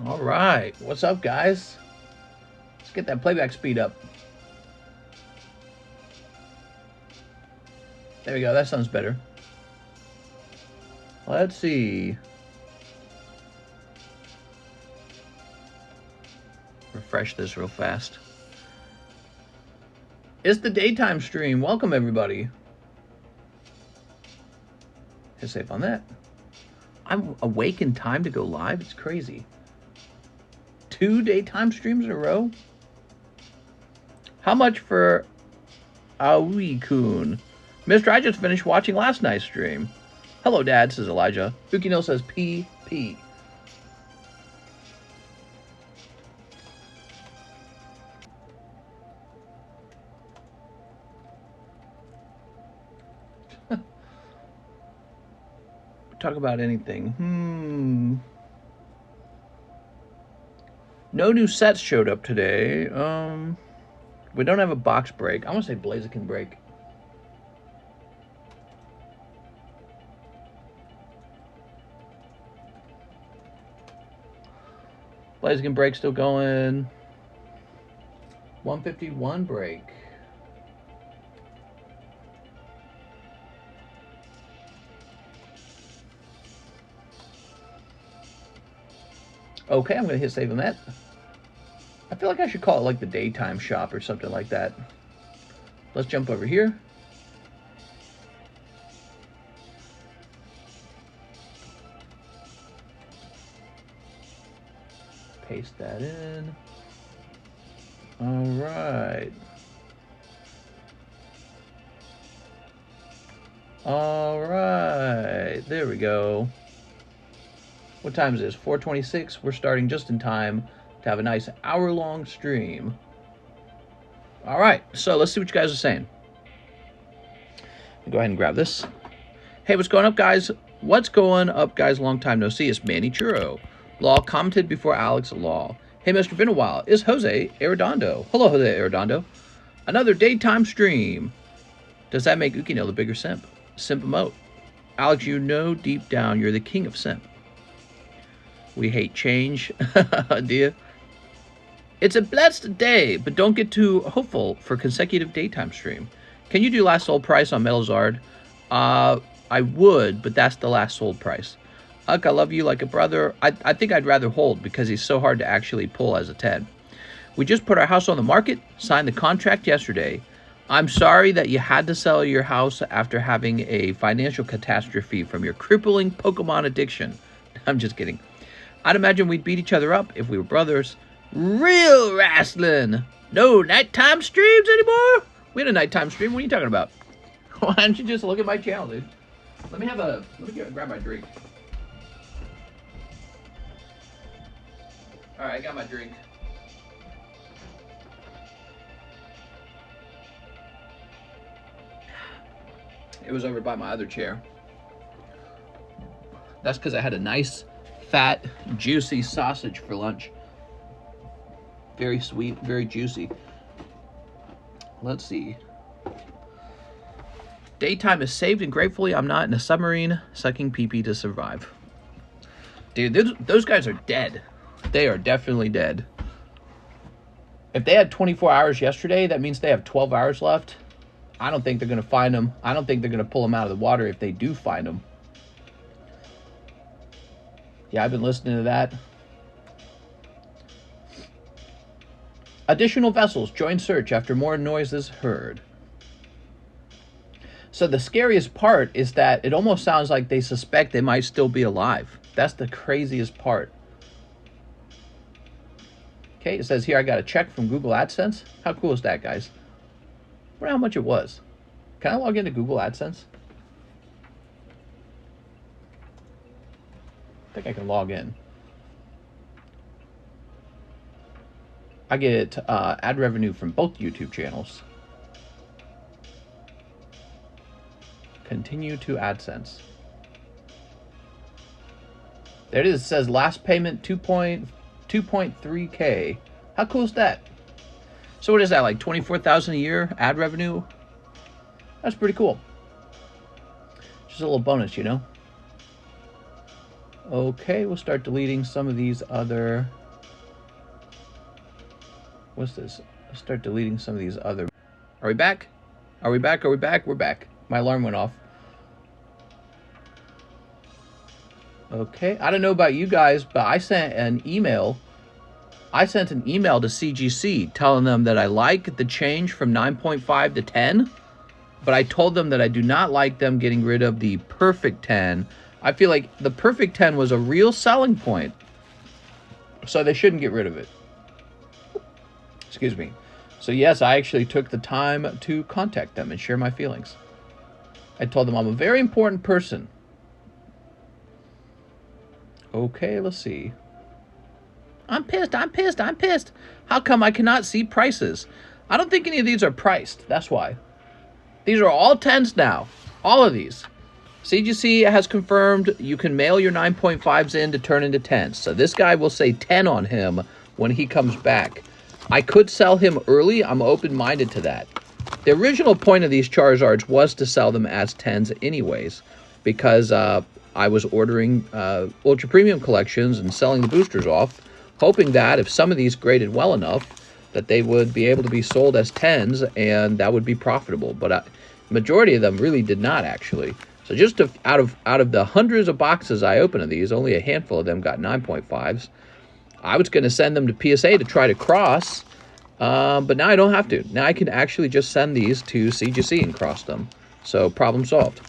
All right, what's up, guys? Let's get that playback speed up. There we go, that sounds better. Let's see. Refresh this real fast. It's the daytime stream. Welcome, everybody. Hit save on that. I'm awake in time to go live. It's crazy. 2 daytime streams in a row? How much for Aoi-kun? Mister, I just finished watching last night's stream. Hello, Dad, says Elijah. Ukino says PP. Talk about anything. No new sets showed up today. We don't have a box break. I want to say BLAZIKEN break. BLAZIKEN break still going. 151 break. Okay, I'm going to hit save on that. I feel like I should call it like the daytime shop or something like that. Let's jump over here. Paste that in. All right. All right. There we go. What time is this? 4:26. We're starting just in time to have a nice hour-long stream. All right, so let's see what you guys are saying. Go ahead and grab this. Hey, what's going up, guys? What's going up, guys? Long time no see. It's Manny Churro. Law commented before Alex Law. Hey, Mr. Been a while. It's Jose Arredondo. Hello, Jose Arredondo. Another daytime stream. Does that make Ukino the bigger simp? Simp emote. Alex, you know deep down you're the king of simp. We hate change, dear. It's a blessed day, but don't get too hopeful for consecutive daytime stream. Can you do last sold price on Metal Zard? I would, but that's the last sold price. Uck, I love you like a brother. I think I'd rather hold because he's so hard to actually pull as a 10. We just put our house on the market, signed the contract yesterday. I'm sorry that you had to sell your house after having a financial catastrophe from your crippling Pokemon addiction. I'm just kidding. I'd imagine we'd beat each other up if we were brothers. Real wrestling. No nighttime streams anymore? We had a nighttime stream. What are you talking about? Why don't you just look at my channel, dude? Let me grab my drink. All right, I got my drink. It was over by my other chair. That's because I had a nice, fat, juicy sausage for lunch. Very sweet, very juicy. Let's see. Daytime is saved, and gratefully I'm not in a submarine sucking pee-pee to survive. Dude, those guys are dead. They are definitely dead. If they had 24 hours yesterday, that means they have 12 hours left. I don't think they're going to find them. I don't think they're going to pull them out of the water if they do find them. Yeah, I've been listening to that. Additional vessels join search after more noise is heard. So the scariest part is that it almost sounds like they suspect they might still be alive. That's the craziest part. Okay, it says here I got a check from Google AdSense. How cool is that, guys? I wonder how much it was. Can I log into Google AdSense? I think I can log in. I get ad revenue from both YouTube channels. Continue to AdSense. There it is. It says last payment 2.3K. How cool is that? So what is that, like 24,000 a year ad revenue? That's pretty cool. Just a little bonus, you know. Okay, we'll start deleting some of these other... What's this? I'll start deleting some of these other... Are we back? Are we back? Are we back? We're back. My alarm went off. Okay, I don't know about you guys, but I sent an email. I sent an email to CGC telling them that I like the change from 9.5 to 10, but I told them that I do not like them getting rid of the perfect 10. I feel like the perfect 10 was a real selling point, so they shouldn't get rid of it. Excuse me. So yes, I actually took the time to contact them and share my feelings. I told them I'm a very important person. Okay, let's see. I'm pissed, I'm pissed, I'm pissed. How come I cannot see prices? I don't think any of these are priced. That's why. These are all 10s now. All of these. CGC has confirmed you can mail your 9.5s in to turn into 10s. So this guy will say 10 on him when he comes back. I could sell him early. I'm open-minded to that. The original point of these Charizards was to sell them as 10s anyways, because I was ordering Ultra Premium collections and selling the boosters off, hoping that if some of these graded well enough, that they would be able to be sold as 10s, and that would be profitable. But majority of them really did not, actually. So just out of the hundreds of boxes I opened of these, only a handful of them got 9.5s. I was going to send them to PSA to try to cross, but now I don't have to. Now I can actually just send these to CGC and cross them. So problem solved.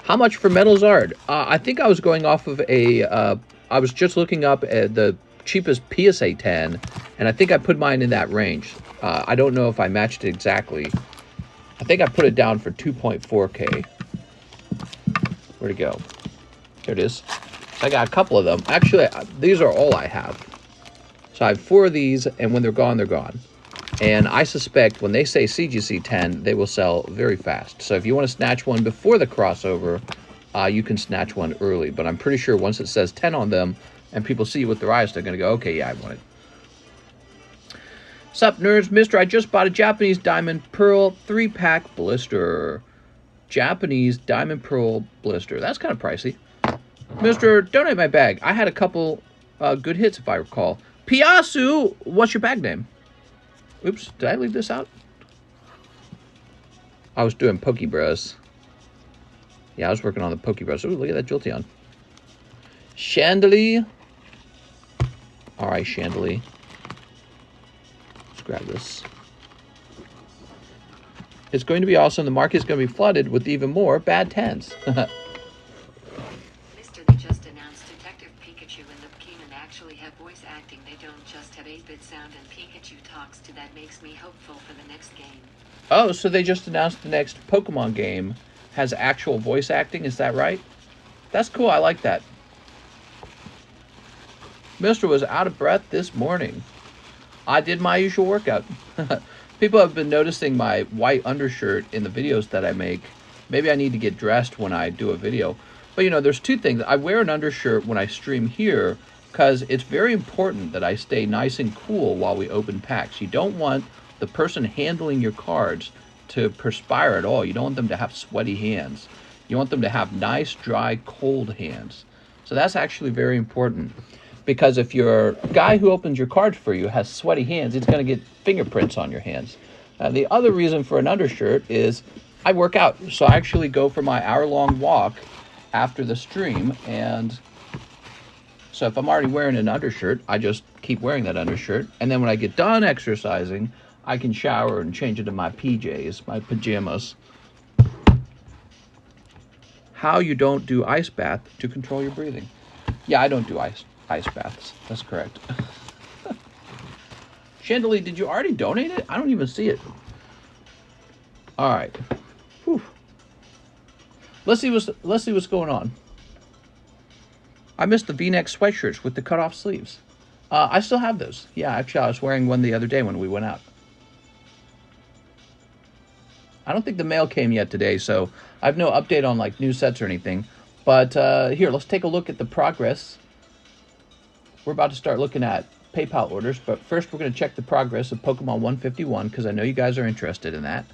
How much for Metal Zard? I think I was going off of a... I was just looking up at the cheapest PSA 10, and I think I put mine in that range. I don't know if I matched it exactly. I think I put it down for 2.4K. Where'd it go? There it is. I got a couple of them. Actually, these are all I have. So I have 4 of these, and when they're gone, they're gone. And I suspect when they say CGC 10, they will sell very fast. So if you want to snatch one before the crossover, you can snatch one early. But I'm pretty sure once it says 10 on them, and people see with their eyes, they're going to go, okay, yeah, I want it. Sup, nerds? Mister, I just bought a Japanese Diamond Pearl 3-pack blister. Japanese Diamond Pearl blister. That's kind of pricey. Mister, donate my bag. I had a couple good hits, if I recall. Piasu, what's your bag name? Oops, did I leave this out? I was doing PokeBRUH. Yeah, I was working on the PokeBRUH. Ooh, look at that Jolteon. Chandelier. All right, Chandelier. Let's grab this. It's going to be awesome. The market is going to be flooded with even more bad 10s. Mister, they just announced Detective Pikachu and the Pokemon actually have voice acting. They don't just have 8-bit sound and Pikachu talks to. That makes me hopeful for the next game. Oh, so they just announced the next Pokemon game has actual voice acting. Is that right? That's cool. I like that. Mister was out of breath this morning. I did my usual workout. People have been noticing my white undershirt in the videos that I make. Maybe I need to get dressed when I do a video. But, you know, there's two things. I wear an undershirt when I stream here because it's very important that I stay nice and cool while we open packs. You don't want the person handling your cards to perspire at all. You don't want them to have sweaty hands. You want them to have nice, dry, cold hands. So that's actually very important. Because if your guy who opens your cards for you has sweaty hands, it's going to get fingerprints on your hands. The other reason for an undershirt is I work out. So I actually go for my hour-long walk after the stream. And so if I'm already wearing an undershirt, I just keep wearing that undershirt. And then when I get done exercising, I can shower and change into my PJs, my pajamas. How you don't do ice bath to control your breathing. Yeah, I don't do ice baths. That's correct. Chandelier, did you already donate it? I don't even see it. All right. Whew. Let's see what's going on. I missed the V-neck sweatshirts with the cut-off sleeves. I still have those. Yeah, actually, I was wearing one the other day when we went out. I don't think the mail came yet today, so I have no update on like new sets or anything. But here, let's take a look at the progress. We're about to start looking at PayPal orders, but first we're going to check the progress of Pokemon 151 because I know you guys are interested in that.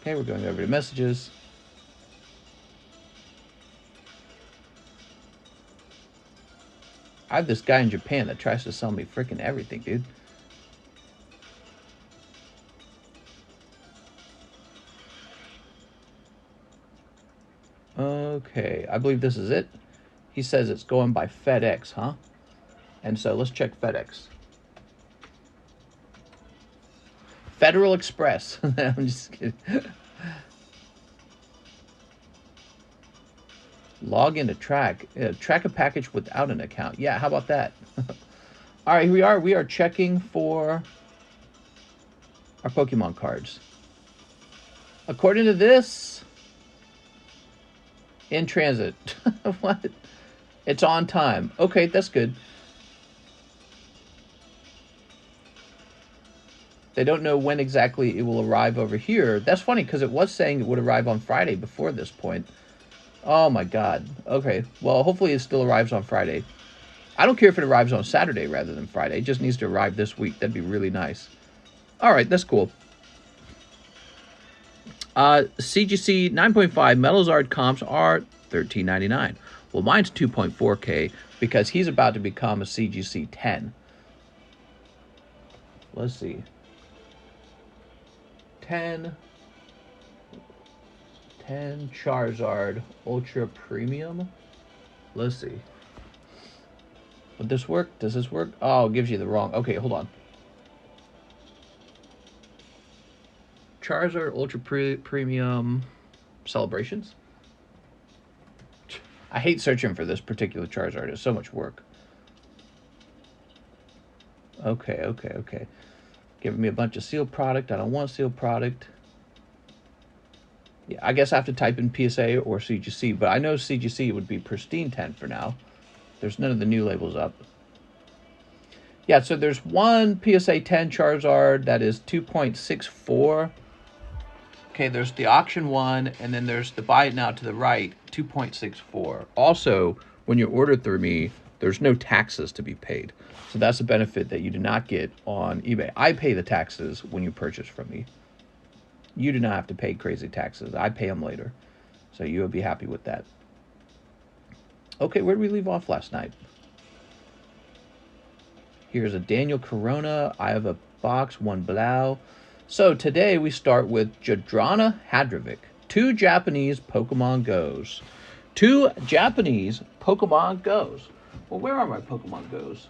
Okay, we're going over to messages. I have this guy in Japan that tries to sell me freaking everything, dude. Okay, I believe this is it. He says it's going by FedEx, huh? And so let's check FedEx. Federal Express. I'm just kidding. Log in to track. Track a package without an account. Yeah, how about that? All right, here we are. We are checking for our Pokemon cards. According to this, in transit. What? It's on time. Okay, that's good. They don't know when exactly it will arrive over here. That's funny because it was saying it would arrive on Friday before this point. Oh my God. Okay, well, hopefully it still arrives on Friday. I don't care if it arrives on Saturday rather than Friday. It just needs to arrive this week. That'd be really nice. All right, that's cool. CGC 9.5 Metalizard comps are $13.99. Well, mine's 2.4K because he's about to become a CGC 10. Let's see. 10 Charizard Ultra Premium. Let's see. Would this work? Does this work? Oh, it gives you the wrong. Okay, hold on. Charizard Ultra Premium Celebrations. I hate searching for this particular Charizard. It's so much work. Okay. Giving me a bunch of sealed product. I don't want sealed product. Yeah, I guess I have to type in PSA or CGC, but I know CGC would be pristine 10 for now. There's none of the new labels up. Yeah, so there's one PSA 10 Charizard that is 2.64. Okay, there's the auction one, and then there's the buy it now to the right, 2.64. Also, when you order through me, there's no taxes to be paid. So that's a benefit that you do not get on eBay. I pay the taxes when you purchase from me. You do not have to pay crazy taxes. I pay them later. So you'll be happy with that. Okay, where did we leave off last night? Here's a Daniel Corona. I have a box, one Blau. So today we start with Jadrana Hadrovic. 2 Japanese Pokemon Goes. 2 Japanese Pokemon Goes. Well, where are my Pokemon Goes?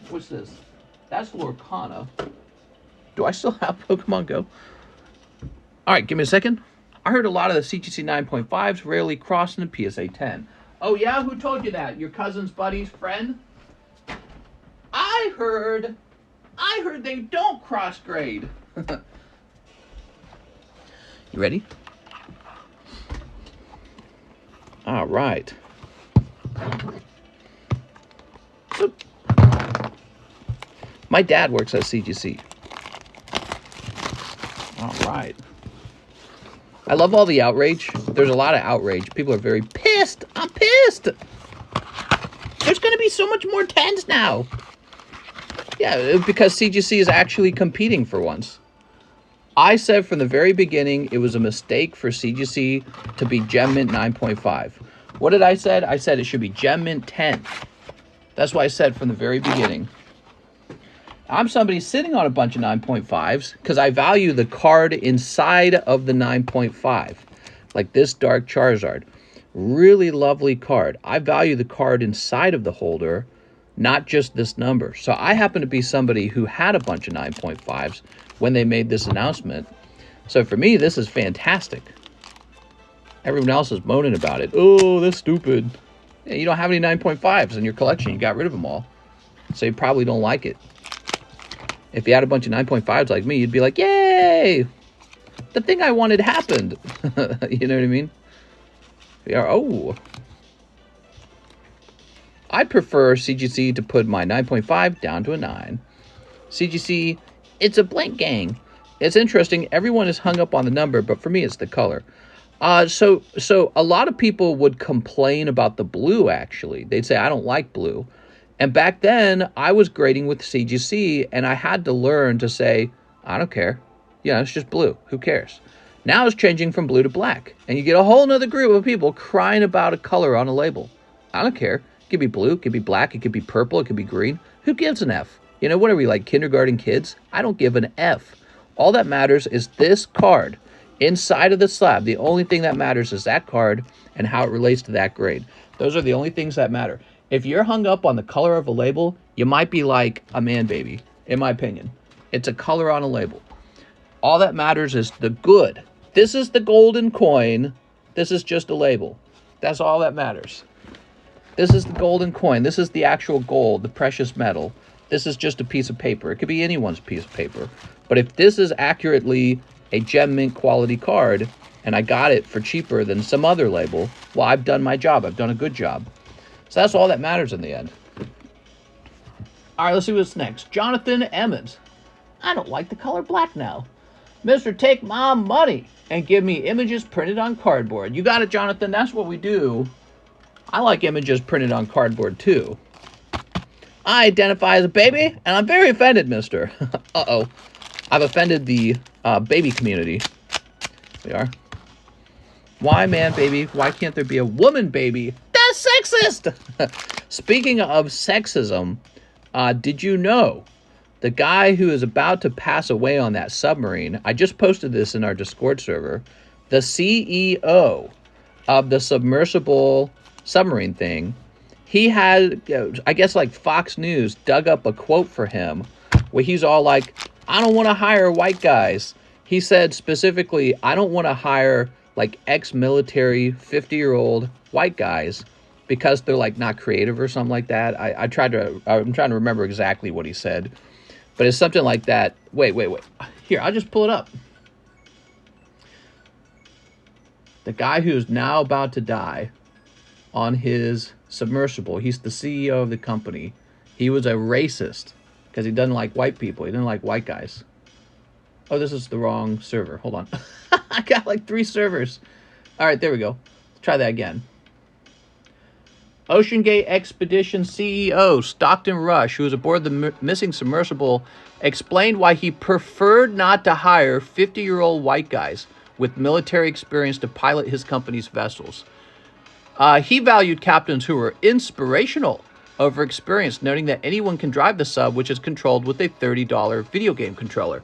What's this? That's Lorcana. Do I still have Pokemon Go? All right, give me a second. I heard a lot of the CGC 9.5's rarely crossing the PSA 10. Oh yeah? Who told you that? Your cousin's buddy's friend? I heard they don't cross grade. You ready? All right. So, my dad works at CGC. All right. I love all the outrage. There's a lot of outrage. People are very pissed. I'm pissed. There's going to be so much more 10s now. Yeah, because CGC is actually competing for once. I said from the very beginning it was a mistake for CGC to be Gem Mint 9.5. What did I say? I said it should be Gem Mint 10. That's what I said from the very beginning. I'm somebody sitting on a bunch of 9.5s because I value the card inside of the 9.5. Like this Dark Charizard. Really lovely card. I value the card inside of the holder, not just this number. So I happen to be somebody who had a bunch of 9.5s when they made this announcement. So for me, this is fantastic. Everyone else is moaning about it. Oh, that's stupid. Yeah, you don't have any 9.5s in your collection. You got rid of them all. So you probably don't like it. If you had a bunch of 9.5s like me, you'd be like, yay! The thing I wanted happened. You know what I mean? Yeah, oh. I prefer CGC to put my 9.5 down to a 9. CGC, it's a blank gang. It's interesting. Everyone is hung up on the number, but for me, it's the color. So a lot of people would complain about the blue, actually. They'd say, I don't like blue. And back then, I was grading with CGC, and I had to learn to say, I don't care. Yeah, it's just blue. Who cares? Now it's changing from blue to black. And you get a whole nother group of people crying about a color on a label. I don't care. It could be blue, it could be black, it could be purple, it could be green. Who gives an F? You know, what are we, like kindergarten kids? I don't give an F. All that matters is this card inside of the slab. The only thing that matters is that card and how it relates to that grade. Those are the only things that matter. If you're hung up on the color of a label, you might be like a man baby, in my opinion. It's a color on a label. All that matters is the good. This is the golden coin. This is just a label. That's all that matters. This is the golden coin. This is the actual gold, the precious metal. This is just a piece of paper. It could be anyone's piece of paper. But if this is accurately a gem mint quality card, and I got it for cheaper than some other label, well, I've done my job. I've done a good job. So that's all that matters in the end. All right, let's see what's next. Jonathan Emmons. I don't like the color black now. Mr. Take my money and give me images printed on cardboard. You got it, Jonathan. That's what we do. I like images printed on cardboard, too. I identify as a baby, and I'm very offended, mister. Uh-oh. I've offended the baby community. We are. Why man baby? Why can't there be a woman baby? That's sexist! Speaking of sexism, did you know the guy who is about to pass away on that submarine, I just posted this in our Discord server, the CEO of the submersible submarine thing, he had, I guess like Fox News dug up a quote for him where he's all like, I don't want to hire white guys. He said specifically, I don't want to hire like ex-military 50-year-old white guys because they're like not creative or something like that. I'm trying to remember exactly what he said, but it's something like that. Wait. Here, I'll just pull it up. The guy who's now about to die on his submersible, he's the CEO of the company. He was a racist because he doesn't like white people. He didn't like white guys. Oh, this is the wrong server. Hold on. I got like 3 servers. All right, there we go. Let's try that again. Ocean Gate Expedition CEO Stockton Rush, who was aboard the missing submersible, explained why he preferred not to hire 50-year-old white guys with military experience to pilot his company's vessels. He valued captains who were inspirational over experienced, noting that anyone can drive the sub, which is controlled with a $30 video game controller.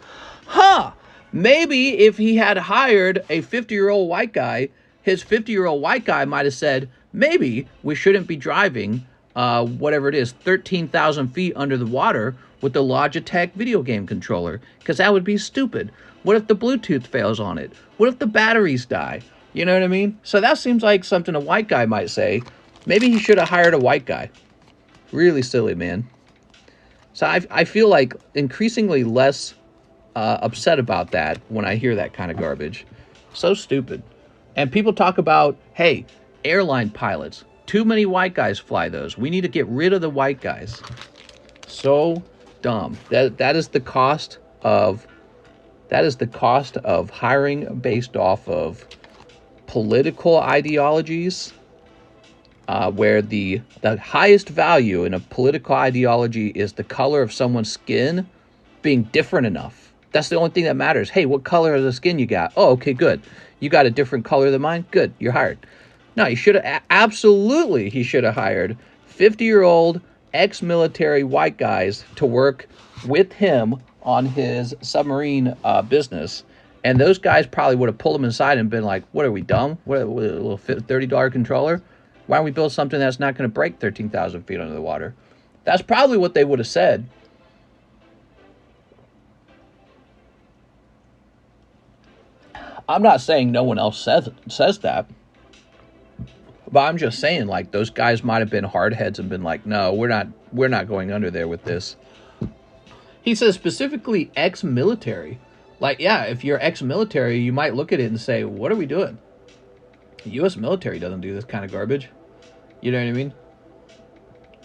Maybe if he had hired a 50-year-old white guy, his 50-year-old white guy might have said, maybe we shouldn't be driving, whatever it is, 13,000 feet under the water with the Logitech video game controller, because that would be stupid. What if the Bluetooth fails on it? What if the batteries die? You know what I mean? So that seems like something a white guy might say. Maybe he should have hired a white guy. Really silly, man. So I feel like increasingly less upset about that when I hear that kind of garbage. So stupid. And people talk about, hey, airline pilots. Too many white guys fly those. We need to get rid of the white guys. So dumb. That is the cost of hiring based off of political ideologies, where the highest value in a political ideology is the color of someone's skin being different enough. That's the only thing that matters. Hey, what color of the skin you got? Oh, okay, good. You got a different color than mine? Good, you're hired. No, he should have, absolutely, he should have hired 50-year-old ex-military white guys to work with him on his submarine business. And those guys probably would have pulled him inside and been like, what are we, dumb? What a little $30 controller? Why don't we build something that's not going to break 13,000 feet under the water? That's probably what they would have said. I'm not saying no one else says that. But I'm just saying, like, those guys might have been hardheads and been like, no, we're not going under there with this. He says specifically ex-military. Like, yeah, if you're ex-military, you might look at it and say, what are we doing? The U.S. military doesn't do this kind of garbage. You know what I mean?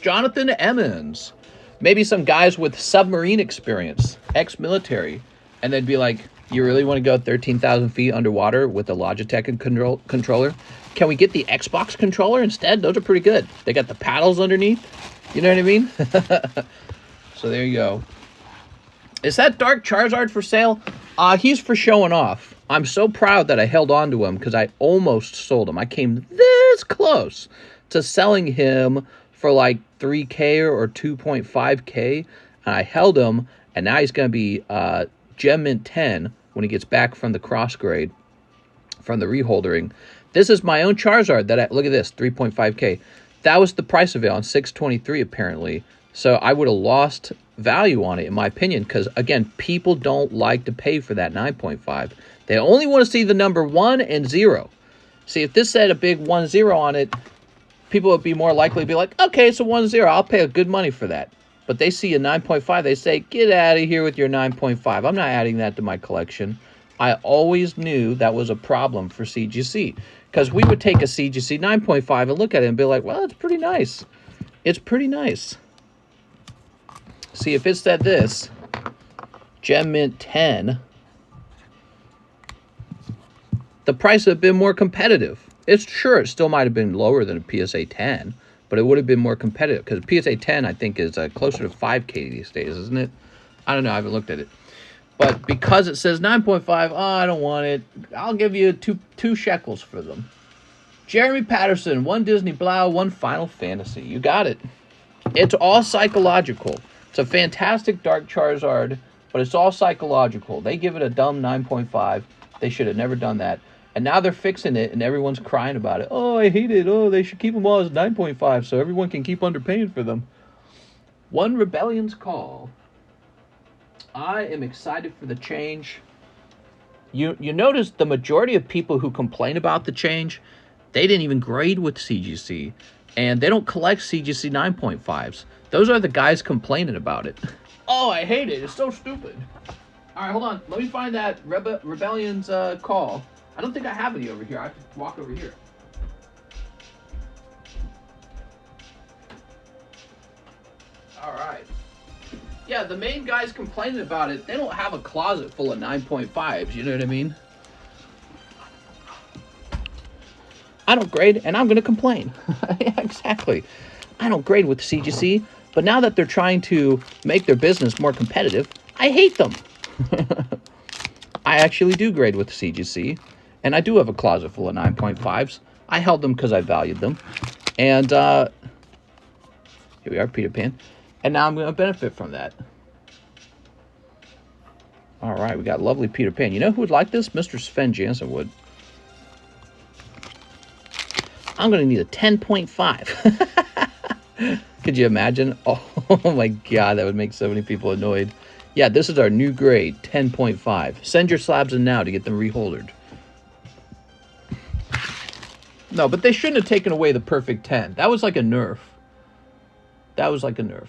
Jonathan Emmons. Maybe some guys with submarine experience, ex-military. And they'd be like, you really want to go 13,000 feet underwater with a Logitech controller? Can we get the Xbox controller instead? Those are pretty good. They got the paddles underneath. You know what I mean? So there you go. Is that Dark Charizard for sale? He's for showing off. I'm so proud that I held on to him because I almost sold him. I came this close to selling him for like 3K or 2.5K, and I held him, and now he's going to be Gem Mint 10 when he gets back from the cross grade, from the reholdering. This is my own Charizard that look at this, 3.5K. That was the price of it on 623 apparently. So I would have lost value on it in my opinion, because again, people don't like to pay for that 9.5. They only want to see the number 1 and 0. See, if this said a big 1-0 on it, people would be more likely to be like, okay, it's a 1-0. I'll pay a good money for that. But they see a 9.5. They say, get out of here with your 9.5. I'm not adding that to my collection. I always knew that was a problem for CGC. Because we would take a CGC 9.5 and look at it and be like, well, it's pretty nice. It's pretty nice. See, if it said this, Gem Mint 10, the price would have been more competitive. It's sure it still might have been lower than a PSA 10, but it would have been more competitive because PSA 10, I think, is closer to 5K these days, isn't it? I don't know. I haven't looked at it. But because it says 9.5, oh, I don't want it. I'll give you two shekels for them. Jeremy Patterson, 1 Disney Blau, 1 Final Fantasy. You got it. It's all psychological. It's a fantastic Dark Charizard, but it's all psychological. They give it a dumb 9.5. They should have never done that. And now they're fixing it, and everyone's crying about it. Oh, I hate it. Oh, they should keep them all as 9.5 so everyone can keep underpaying for them. One Rebellion's Call. I am excited for the change. You notice the majority of people who complain about the change, they didn't even grade with CGC. And they don't collect CGC 9.5s. Those are the guys complaining about it. Oh, I hate it. It's so stupid. All right, hold on. Let me find that Rebellion's Call. I don't think I have any over here. I have to walk over here. All right. Yeah, the main guys complaining about it, they don't have a closet full of 9.5s. You know what I mean? I don't grade, and I'm going to complain. Yeah, exactly. I don't grade with CGC, but now that they're trying to make their business more competitive, I hate them. I actually do grade with CGC, and I do have a closet full of 9.5s. I held them because I valued them. And here we are, Peter Pan. And now I'm going to benefit from that. All right, we got lovely Peter Pan. You know who would like this? Mr. Sven Jansen would. I'm going to need a 10.5. Could you imagine? Oh my God, that would make so many people annoyed. Yeah, this is our new grade, 10.5. Send your slabs in now to get them reholdered. No, but they shouldn't have taken away the perfect 10. That was like a nerf. That was like a nerf.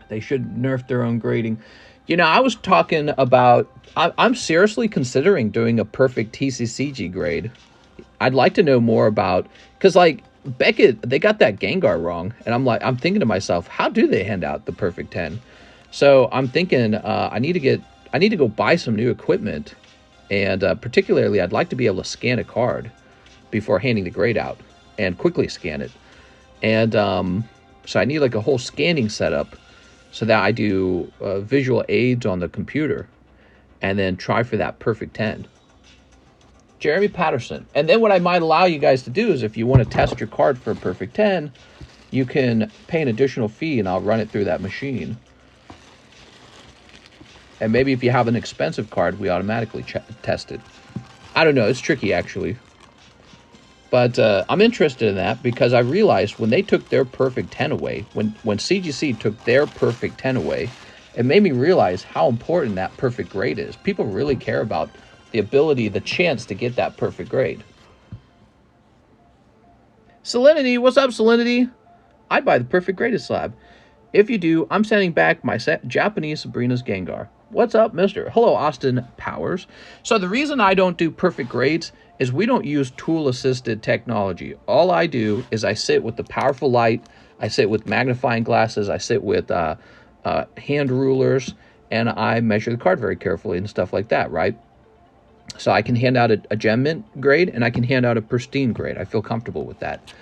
They should nerf their own grading. You know, I was talking about... I'm seriously considering doing a perfect TCCG grade. I'd like to know more about... Because, like, Beckett, they got that Gengar wrong. And I'm thinking to myself, how do they hand out the perfect 10? So I'm thinking I need to go buy some new equipment. And particularly, I'd like to be able to scan a card before handing the grade out. And quickly scan it. And so I need like a whole scanning setup so that I do visual aids on the computer and then try for that perfect 10. Jeremy Patterson. And then what I might allow you guys to do is if you want to test your card for a perfect 10, you can pay an additional fee and I'll run it through that machine. And maybe if you have an expensive card, we automatically test it. I don't know. It's tricky, actually. But I'm interested in that because I realized when they took their perfect 10 away, when CGC took their perfect 10 away, it made me realize how important that perfect grade is. People really care about the ability, the chance to get that perfect grade. Salinity, what's up, Salinity? I'd buy the perfect graded slab. If you do, I'm sending back my Japanese Sabrina's Gengar. What's up, mister? Hello, Austin Powers. So the reason I don't do perfect grades is we don't use tool-assisted technology. All I do is I sit with the powerful light, I sit with magnifying glasses, I sit with hand rulers, and I measure the card very carefully and stuff like that, right? So I can hand out a Gem Mint grade, and I can hand out a pristine grade. I feel comfortable with that.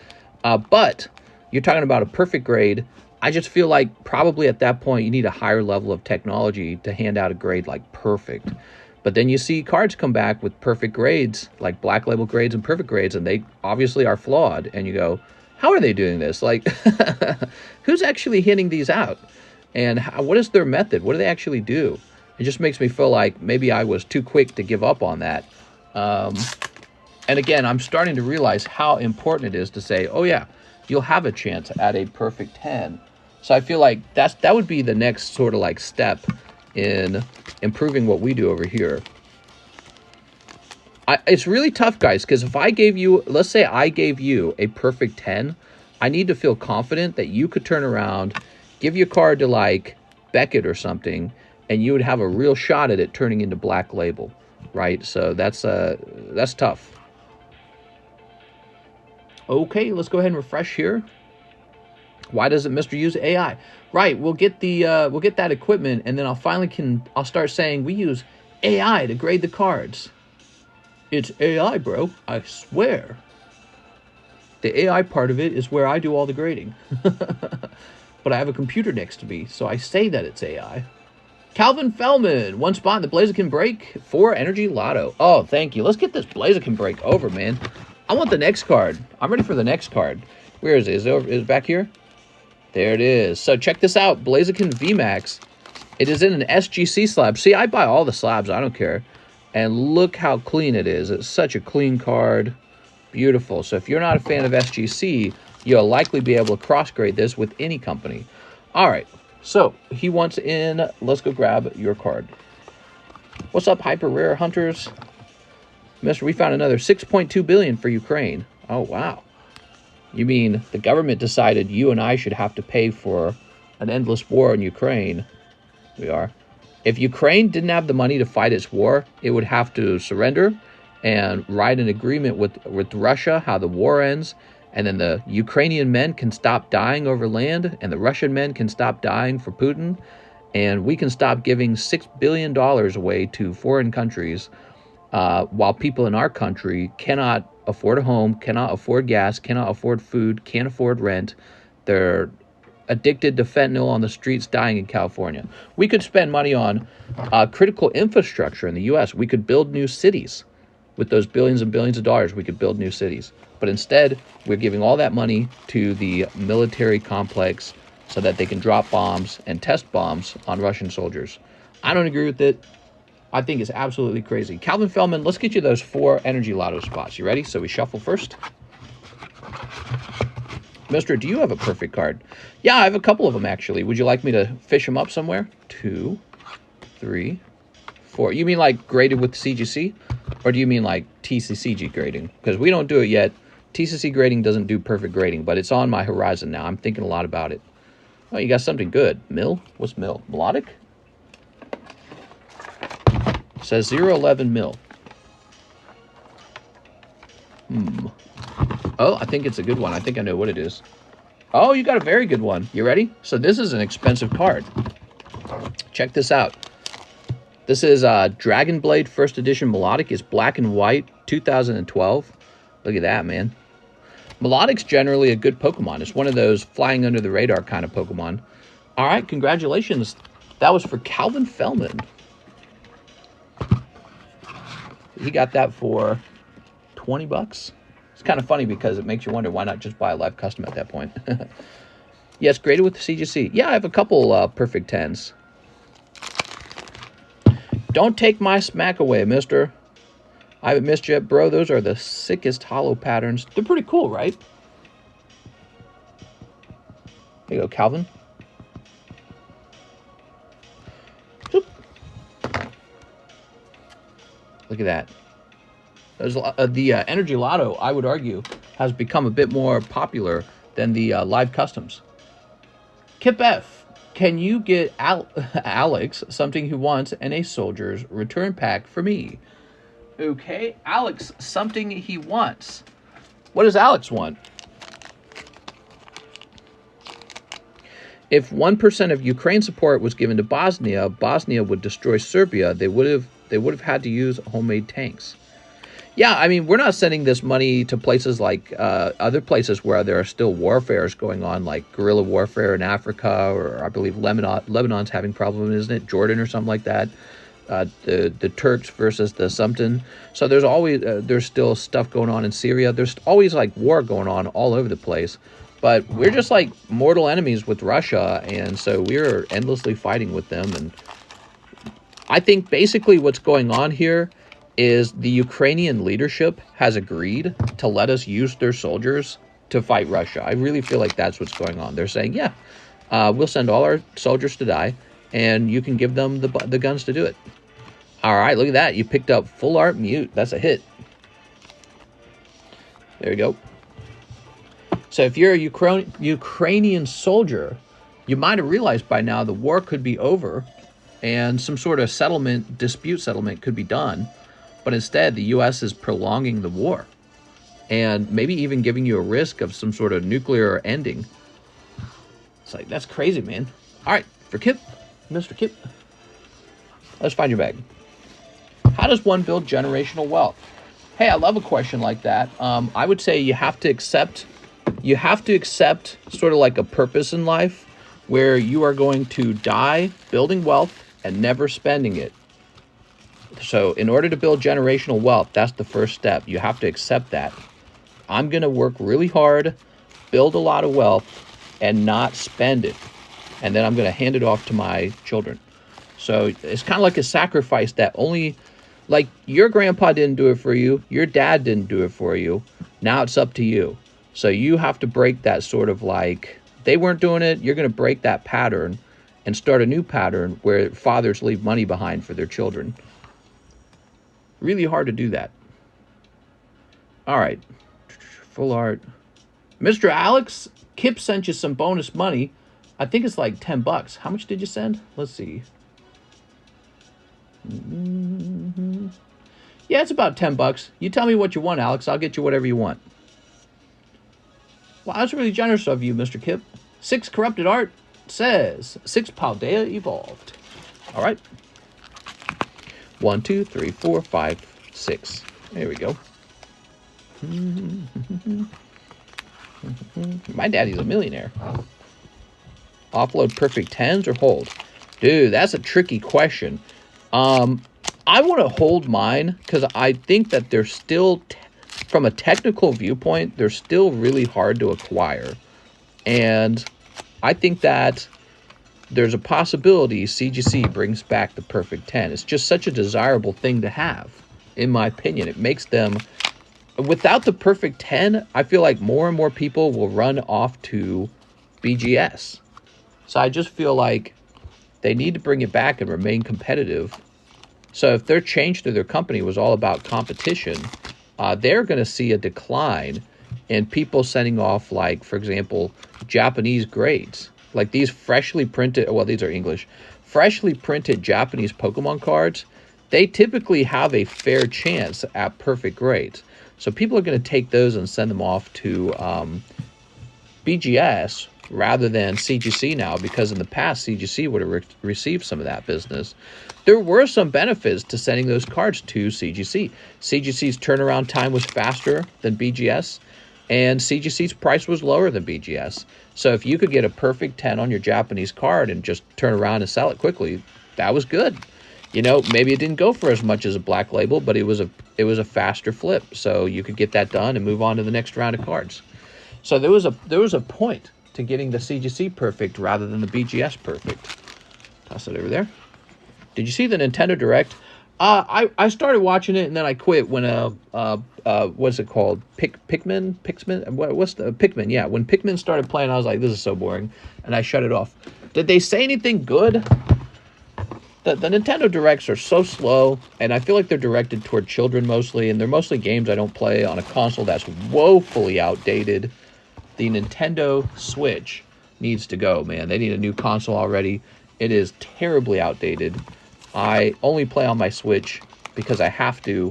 But you're talking about a perfect grade. I just feel like probably at that point you need a higher level of technology to hand out a grade like perfect. But then you see cards come back with perfect grades, like black label grades and perfect grades, and they obviously are flawed. And you go, how are they doing this? Like, who's actually handing these out? And what is their method? What do they actually do? It just makes me feel like maybe I was too quick to give up on that. And again, I'm starting to realize how important it is to say, oh yeah, you'll have a chance at a perfect 10. So I feel like that would be the next sort of like step in improving what we do over here. It's really tough, guys, because if I gave you, let's say I gave you a perfect 10, I need to feel confident that you could turn around, give your card to like Beckett or something, and you would have a real shot at it turning into Black Label, right? So that's tough. Okay, let's go ahead and refresh here. Why doesn't Mr. use AI? Right, we'll get that equipment, and then I'll start saying we use AI to grade the cards. It's AI, bro. I swear. The AI part of it is where I do all the grading. But I have a computer next to me, so I say that it's AI. Calvin Fellman, 1 spot in the BLAZIKEN break, 4 energy Lotto. Oh, thank you. Let's get this BLAZIKEN break over, man. I want the next card. I'm ready for the next card. Where is it? Is it back here? There it is. So check this out. BLAZIKEN VMAX. It is in an SGC slab. See, I buy all the slabs. I don't care. And look how clean it is. It's such a clean card. Beautiful. So if you're not a fan of SGC, you'll likely be able to cross-grade this with any company. All right. So he wants in. Let's go grab your card. What's up, hyper rare hunters? Mister, we found another 6.2 billion for Ukraine. Oh, wow. You mean the government decided you and I should have to pay for an endless war in Ukraine? We are. If Ukraine didn't have the money to fight its war, it would have to surrender and write an agreement with Russia how the war ends, and then the Ukrainian men can stop dying over land, and the Russian men can stop dying for Putin, and we can stop giving $6 billion away to foreign countries, while people in our country cannot afford a home, cannot afford gas, cannot afford food, can't afford rent. They're addicted to fentanyl on the streets, dying in California. We could spend money on critical infrastructure in the U.S. We could build new cities. With those billions and billions of dollars, we could build new cities. But instead, we're giving all that money to the military complex so that they can drop bombs and test bombs on Russian soldiers. I don't agree with it. I think it's absolutely crazy. Calvin Fellman, let's get you those 4 energy Lotto spots. You ready? So we shuffle first. Mister, do you have a perfect card? Yeah, I have a couple of them, actually. Would you like me to fish them up somewhere? 2, 3, 4. You mean like graded with CGC? Or do you mean like TCCG grading? Because we don't do it yet. TCC grading doesn't do perfect grading, but it's on my horizon now. I'm thinking a lot about it. Oh, you got something good. Mill? What's mill? Melodic? It says 011 mil. Oh, I think it's a good one. I think I know what it is. Oh, you got a very good one. You ready? So this is an expensive card. Check this out. This is Dragon Blade First Edition Melodic. It's black and white, 2012. Look at that, man. Melodic's generally a good Pokemon. It's one of those flying under the radar kind of Pokemon. All right, congratulations. That was for Calvin Fellman. He got that for 20 bucks. It's kind of funny because it makes you wonder why not just buy a live custom at that point. Yes, graded with the CGC. Yeah, I have a couple perfect 10s. Don't take my smack away, mister. I haven't missed yet, bro. Those are the sickest hollow patterns. They're pretty cool, right? There you go, Calvin. Oop. Look at that. There's the Energy Lotto, I would argue, has become a bit more popular than the live customs. Kip F, can you get Alex something he wants and a soldier's return pack for me? Okay, Alex, something he wants. What does Alex want? If 1% of Ukraine support was given to Bosnia, Bosnia would destroy Serbia. They would have had to use homemade tanks. Yeah, I mean, we're not sending this money to places like other places where there are still warfares going on, like guerrilla warfare in Africa, or I believe Lebanon's having problems, isn't it? Jordan or something like that. the Turks versus the something. So there's always there's still stuff going on in Syria. There's always like war going on all over the place. But we're just like mortal enemies with Russia, and so we're endlessly fighting with them. And I think basically what's going on here is the Ukrainian leadership has agreed to let us use their soldiers to fight Russia. I really feel like that's what's going on. They're saying, yeah, we'll send all our soldiers to die, and you can give them the guns to do it. All right, look at that. You picked up full art mute. That's a hit. There you go. So if you're a Ukrainian soldier, you might have realized by now the war could be over and some sort of dispute settlement could be done. But instead, the U.S. is prolonging the war and maybe even giving you a risk of some sort of nuclear ending. It's like, that's crazy, man. All right, for Kip, Mr. Kip, let's find your bag. How does one build generational wealth? Hey, I love a question like that. I would say you have to accept sort of like a purpose in life where you are going to die building wealth and never spending it. So in order to build generational wealth, that's the first step. You have to accept that. I'm going to work really hard, build a lot of wealth, and not spend it. And then I'm going to hand it off to my children. So it's kind of like a sacrifice that only, like your grandpa didn't do it for you, your dad didn't do it for you. Now it's up to you. So you have to break that sort of like, they weren't doing it, you're going to break that pattern and start a new pattern where fathers leave money behind for their children. Really hard to do that. All right. Full art. Mr. Alex, Kip sent you some bonus money. I think it's like $10. How much did you send? Let's see. Yeah, it's about $10. You tell me what you want, Alex. I'll get you whatever you want. Wow, that's really generous of you, Mr. Kip. 6 Corrupted Art says 6 Paldea Evolved. All right. 1, 2, 3, 4, 5, 6. There we go. My daddy's a millionaire. Offload perfect 10s or hold? Dude, that's a tricky question. I want to hold mine because I think that they're still, from a technical viewpoint, they're still really hard to acquire. And I think that there's a possibility CGC brings back the perfect 10. It's just such a desirable thing to have, in my opinion. It makes them, without the perfect 10, I feel like more and more people will run off to BGS. So I just feel like they need to bring it back and remain competitive. So if their change to their company was all about competition, they're going to see a decline in people sending off, like, for example, Japanese grades. Like these freshly printed, well, these are English, freshly printed Japanese Pokemon cards, they typically have a fair chance at perfect grades. So people are going to take those and send them off to BGS rather than CGC now, because in the past, CGC would have received some of that business. There were some benefits to sending those cards to CGC. CGC's turnaround time was faster than BGS, and CGC's price was lower than BGS. So if you could get a perfect 10 on your Japanese card and just turn around and sell it quickly, that was good. You know, maybe it didn't go for as much as a black label, but it was a faster flip. So you could get that done and move on to the next round of cards. So there was a point to getting the CGC perfect rather than the BGS perfect. Toss it over there. Did you see the Nintendo Direct? I started watching it and then I quit when what's it called? Pikmin? What's the Pikmin? Yeah, when Pikmin started playing, I was like, this is so boring, and I shut it off. Did they say anything good? The Nintendo Directs are so slow, and I feel like they're directed toward children mostly, and they're mostly games I don't play on a console that's woefully outdated. The Nintendo Switch needs to go, man. They need a new console already. It is terribly outdated. I only play on my Switch because I have to.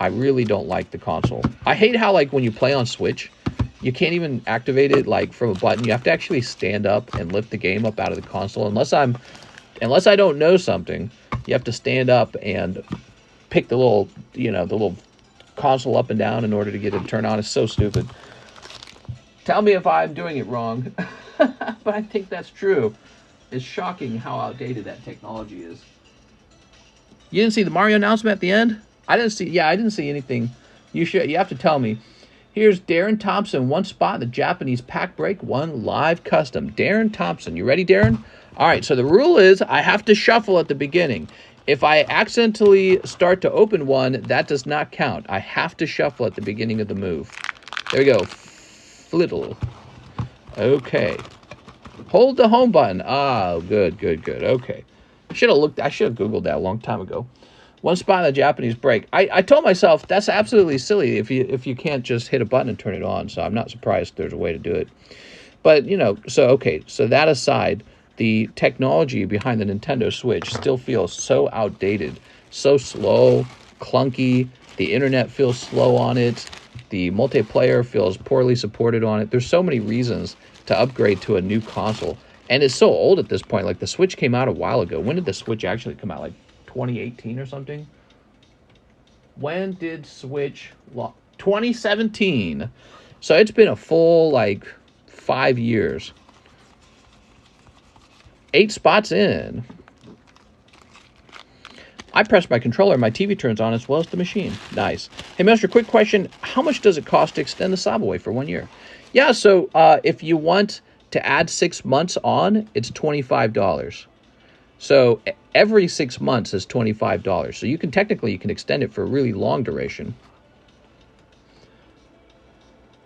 I really don't like the console. I hate how, like, when you play on Switch, you can't even activate it, like, from a button. You have to actually stand up and lift the game up out of the console. Unless I don't know something, you have to stand up and pick the little, the little console up and down in order to get it to turn on. It's so stupid. Tell me if I'm doing it wrong, but I think that's true. It's shocking how outdated that technology is. You didn't see the Mario announcement at the end? I didn't see. Yeah, I didn't see anything. You have to tell me. Here's Darren Thompson, one spot in the Japanese pack break, one live custom. Darren Thompson, you ready, Darren? All right, so the rule is I have to shuffle at the beginning. If I accidentally start to open one, that does not count. I have to shuffle at the beginning of the move. There we go. Flittle. Okay. Hold the home button. Ah, good. Okay. I should have Googled that a long time ago. One spot in the Japanese break. I told myself that's absolutely silly if you can't just hit a button and turn it on. So I'm not surprised there's a way to do it. But, so that aside, the technology behind the Nintendo Switch still feels so outdated, so slow, clunky. The internet feels slow on it. The multiplayer feels poorly supported on it. There's so many reasons to upgrade to a new console. And it's so old at this point. Like, the Switch came out a while ago. When did the Switch actually come out? Like 2018 or something? When did Switch... 2017. So it's been a full, 5 years. 8 spots in. I press my controller, my TV turns on as well as the machine. Nice. Hey, Master, quick question. How much does it cost to extend the slab away for 1 year? Yeah, so if you want to add 6 months on, it's $25. So every 6 months is $25. So you can extend it for a really long duration.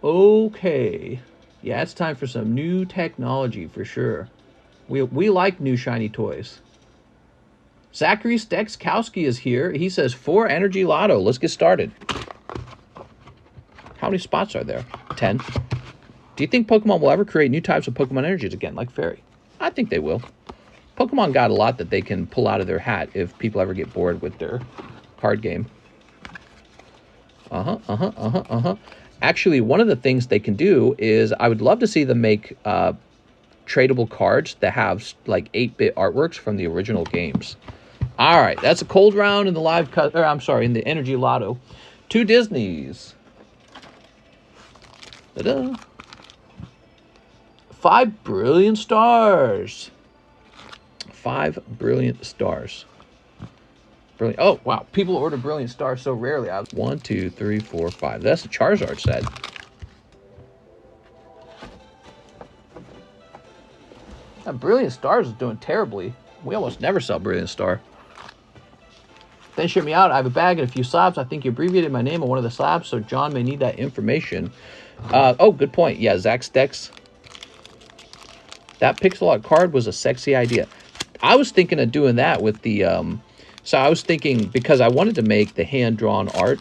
Okay. Yeah, it's time for some new technology for sure. We like new shiny toys. Zachary Stekskowski is here. He says 4 energy lotto. Let's get started. How many spots are there? 10. Do you think Pokemon will ever create new types of Pokemon energies again, like Fairy? I think they will. Pokemon got a lot that they can pull out of their hat if people ever get bored with their card game. Actually, one of the things they can do is I would love to see them make tradable cards that have 8-bit artworks from the original games. All right, that's a cold round in the in the energy lotto. 2 Disneys. Ta-da. 5 brilliant stars. 5 brilliant stars. Brilliant. Oh, wow. People order brilliant stars so rarely. 1, 2, 3, 4, 5. That's a Charizard set. That Brilliant Stars is doing terribly. We almost never sell Brilliant Star. Then ship me out. I have a bag and a few slabs. I think you abbreviated my name on one of the slabs, so John may need that information. Oh, good point. Yeah, Zach Stex. That pixel art card was a sexy idea. I was thinking of doing that with the... so I was thinking, because I wanted to make the hand-drawn art,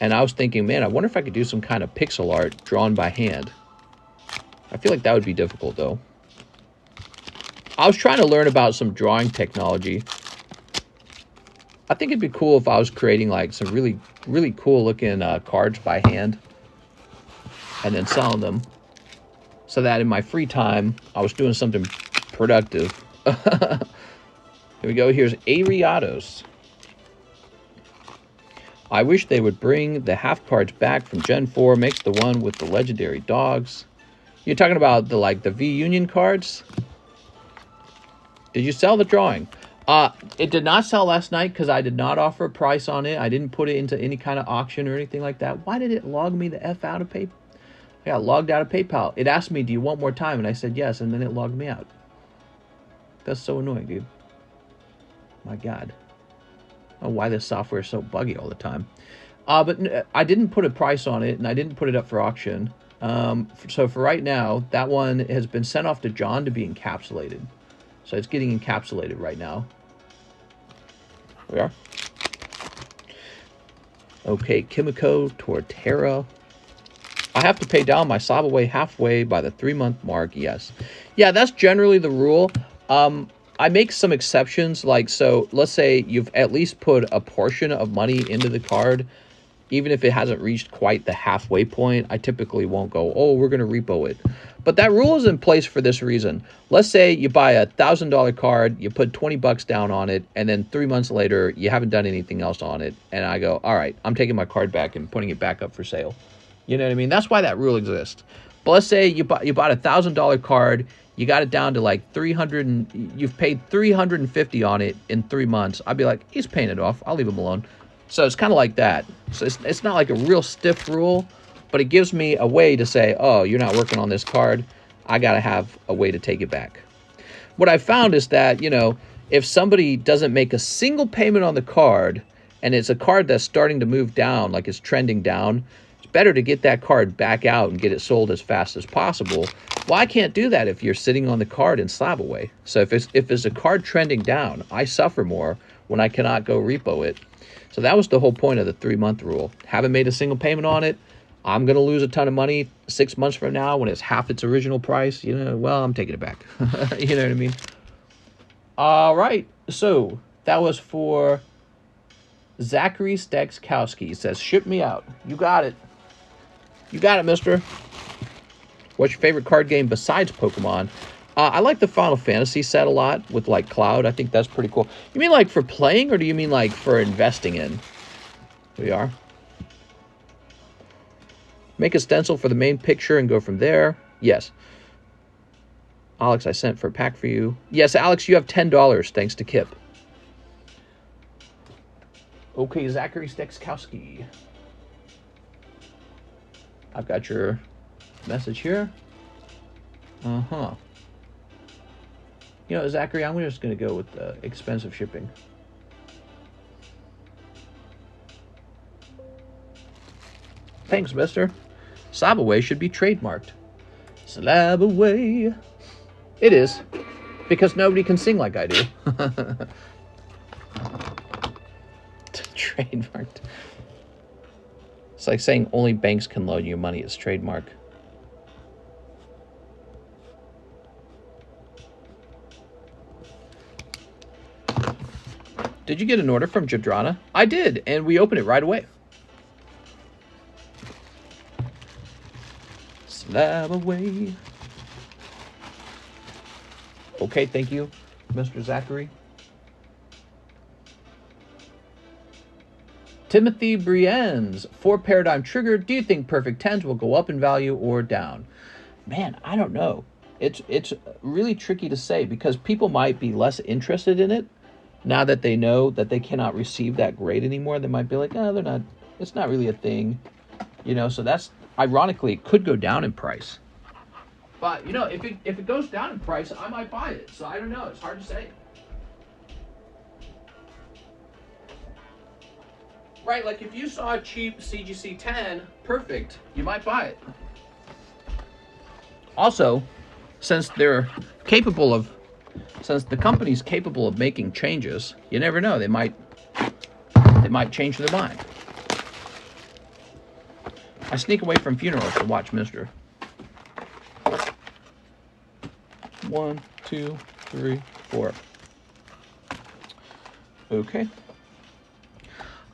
and I was thinking, man, I wonder if I could do some kind of pixel art drawn by hand. I feel like that would be difficult, though. I was trying to learn about some drawing technology. I think it'd be cool if I was creating some really, really cool looking cards by hand and then selling them so that in my free time, I was doing something productive. Here we go. Here's Ariados. I wish they would bring the half cards back from Gen 4. Makes the one with the legendary dogs. You're talking about the V-Union cards? Did you sell the drawing? It did not sell last night because I did not offer a price on it. I didn't put it into any kind of auction or anything like that. Why did it log me the F out of PayPal? I got logged out of PayPal. It asked me, do you want more time? And I said yes, and then it logged me out. That's so annoying, dude. My God. I don't know why this software is so buggy all the time. But I didn't put a price on it, and I didn't put it up for auction. So for right now, that one has been sent off to John to be encapsulated. So it's getting encapsulated right now. There we are. Okay, Kimiko Torterra. I have to pay down my slab away halfway by the 3-month mark. Yes. Yeah, that's generally the rule. I make some exceptions. So let's say you've at least put a portion of money into the card. Even if it hasn't reached quite the halfway point, I typically won't go, oh, we're going to repo it. But that rule is in place for this reason. Let's say you buy a $1,000 card, you put 20 bucks down on it, and then 3 months later, you haven't done anything else on it. And I go, all right, I'm taking my card back and putting it back up for sale. You know what I mean? That's why that rule exists. But let's say you bought a $1,000 card, you got it down to like 300 and you've paid 350 on it in 3 months, I'd be like, he's paying it off. I'll leave him alone. So it's kind of like that. So it's not like a real stiff rule, but it gives me a way to say, oh, you're not working on this card. I got to have a way to take it back. What I found is that, you know, if somebody doesn't make a single payment on the card and it's a card that's starting to move down, like it's trending down, it's better to get that card back out and get it sold as fast as possible. Well, I can't do that if you're sitting on the card in slab away. So if it's a card trending down, I suffer more when I cannot go repo it. So that was the whole point of the 3-month rule. Haven't made a single payment on it. I'm going to lose a ton of money 6 months from now when it's half its original price. You know, well, I'm taking it back. You know what I mean? All right. So that was for Zachary Stekskowski. He says, ship me out. You got it. You got it, mister. What's your favorite card game besides Pokemon? I like the Final Fantasy set a lot with, like, Cloud. I think that's pretty cool. You mean, like, for playing, or do you mean, like, for investing in? Here we are. Make a stencil for the main picture and go from there. Yes. Alex, I sent for a pack for you. Yes, Alex, you have $10 thanks to Kip. Okay, Zachary Stekskowski. I've got your message here. Uh-huh. You know, Zachary, I'm just going to go with expensive shipping. Thanks, mister. Slab away should be trademarked. Slab away. It is. Because nobody can sing like I do. Trademarked. It's like saying only banks can loan you money. It's trademark. Did you get an order from Jadrana? I did, and we opened it right away. Slab away. Okay, thank you, Mr. Zachary. Timothy Brienne's 4 Paradigm Trigger. Do you think Perfect 10's will go up in value or down? Man, I don't know. It's really tricky to say because people might be less interested in it now that they know that they cannot receive that grade anymore. They might be like, oh, they're not. It's not really a thing, you know. So that's ironically it could go down in price. But you know, if it goes down in price, I might buy it. So I don't know. It's hard to say. Right, like if you saw a cheap CGC 10, perfect, you might buy it. Also, since the company's capable of making changes, you never know, they might change their mind. I sneak away from funerals to watch Mr. 1, 2, 3, 4. Okay.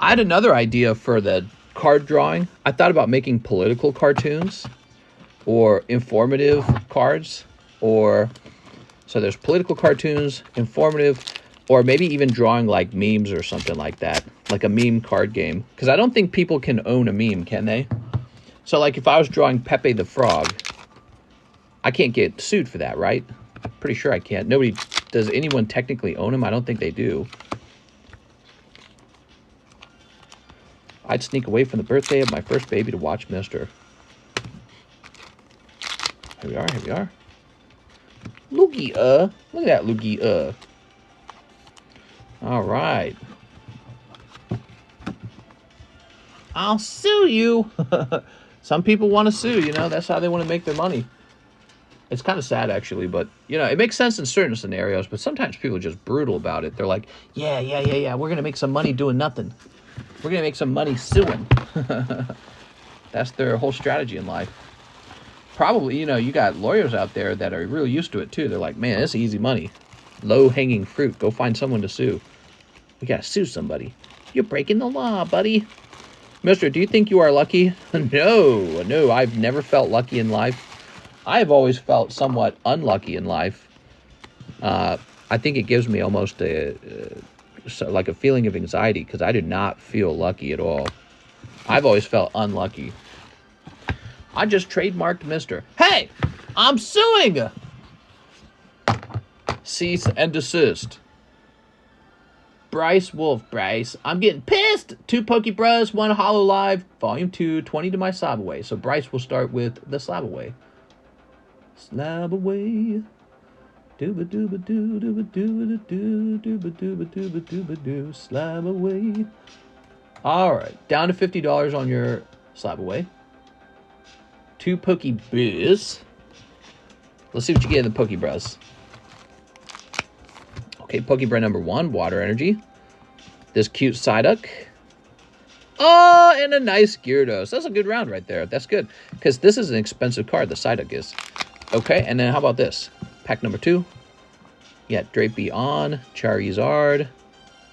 I had another idea for the card drawing. I thought about making political cartoons or informative cards, or so there's political cartoons, informative, or maybe even drawing like memes or something like that, like a meme card game. Because I don't think people can own a meme, can they? So like if I was drawing Pepe the Frog, I can't get sued for that, right? Pretty sure I can't. Does anyone technically own him? I don't think they do. I'd sneak away from the birthday of my first baby to watch Mr. Here we are, here we are. Looky, look at that, Looky, All right. I'll sue you. Some people want to sue, you know, that's how they want to make their money. It's kind of sad, actually, but, you know, it makes sense in certain scenarios, but sometimes people are just brutal about it. They're like, yeah, we're going to make some money doing nothing. We're going to make some money suing. That's their whole strategy in life. Probably, you know, you got lawyers out there that are really used to it, too. They're like, man, it's easy money. Low-hanging fruit. Go find someone to sue. We got to sue somebody. You're breaking the law, buddy. Mister, do you think you are lucky? No, I've never felt lucky in life. I've always felt somewhat unlucky in life. I think it gives me almost like a feeling of anxiety because I did not feel lucky at all. I've always felt unlucky. I just trademarked Mister. Hey, I'm suing. Cease and desist. Bryce Wolf. Bryce, I'm getting pissed. 2 PokeBRUHs, 1 Holo Live. Volume 2, 20 to my slab away. So Bryce will start with the slab away. Slab away. Dooba dooba doo dooba dooba doo dooba dooba dooba dooba doo. Slab away. Alright, down to $50 on your slab away. 2 PokeBRUHs. Let's see what you get in the PokeBRUHs. Okay, PokeBRUH number 1, Water Energy. This cute Psyduck. Oh, and a nice Gyarados. That's a good round right there. That's good. Because this is an expensive card, the Psyduck is. Okay, and then how about this? Pack number 2. Yeah, Drapey on, Charizard,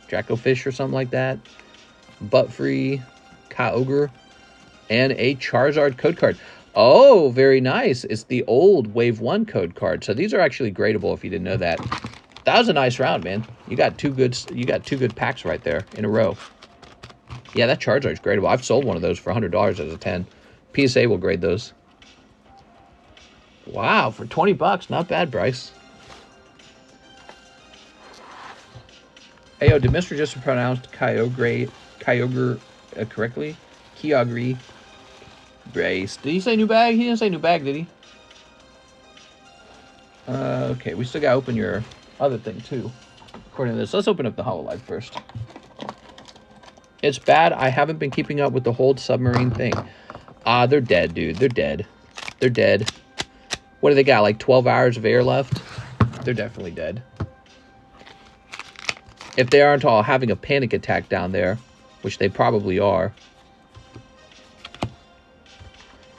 Dracofish or something like that. Buttfree, Kyogre, and a Charizard code card. Oh, very nice. It's the old Wave 1 code card. So these are actually gradable if you didn't know that. That was a nice round, man. You got two good packs right there in a row. Yeah, that Charizard's gradable. I've sold one of those for $100 as a 10. PSA will grade those. Wow, for 20 bucks. Not bad, Bryce. Hey, yo, did Mr. just pronounce Kyogre correctly? Kyogre. Bryce. Did he say new bag? He didn't say new bag, did he? Okay, we still got to open your other thing, too. According to this, let's open up the Hololive first. It's bad. I haven't been keeping up with the whole submarine thing. They're dead, dude. They're dead. They're dead. What do they got, like 12 hours of air left? They're definitely dead. If they aren't all having a panic attack down there, which they probably are.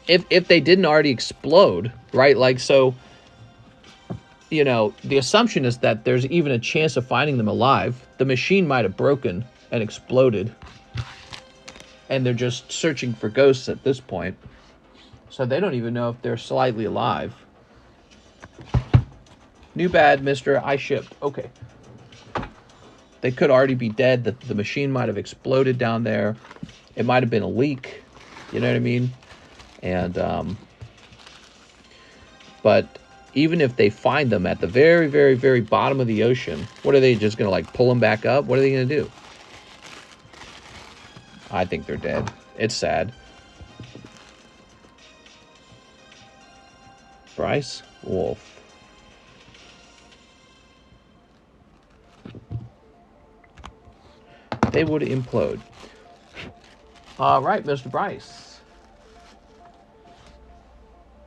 If they didn't already explode, right? Like, so, you know, the assumption is that there's even a chance of finding them alive. The machine might have broken and exploded. And they're just searching for ghosts at this point. So they don't even know if they're slightly alive. New bad, mister. I shipped. Okay. They could already be dead. The machine might have exploded down there. It might have been a leak. You know what I mean? And, but even if they find them at the very, very, very bottom of the ocean, what are they just going to, like, pull them back up? What are they going to do? I think they're dead. It's sad. Bryce Wolf. They would implode. All right, Mr. Bryce.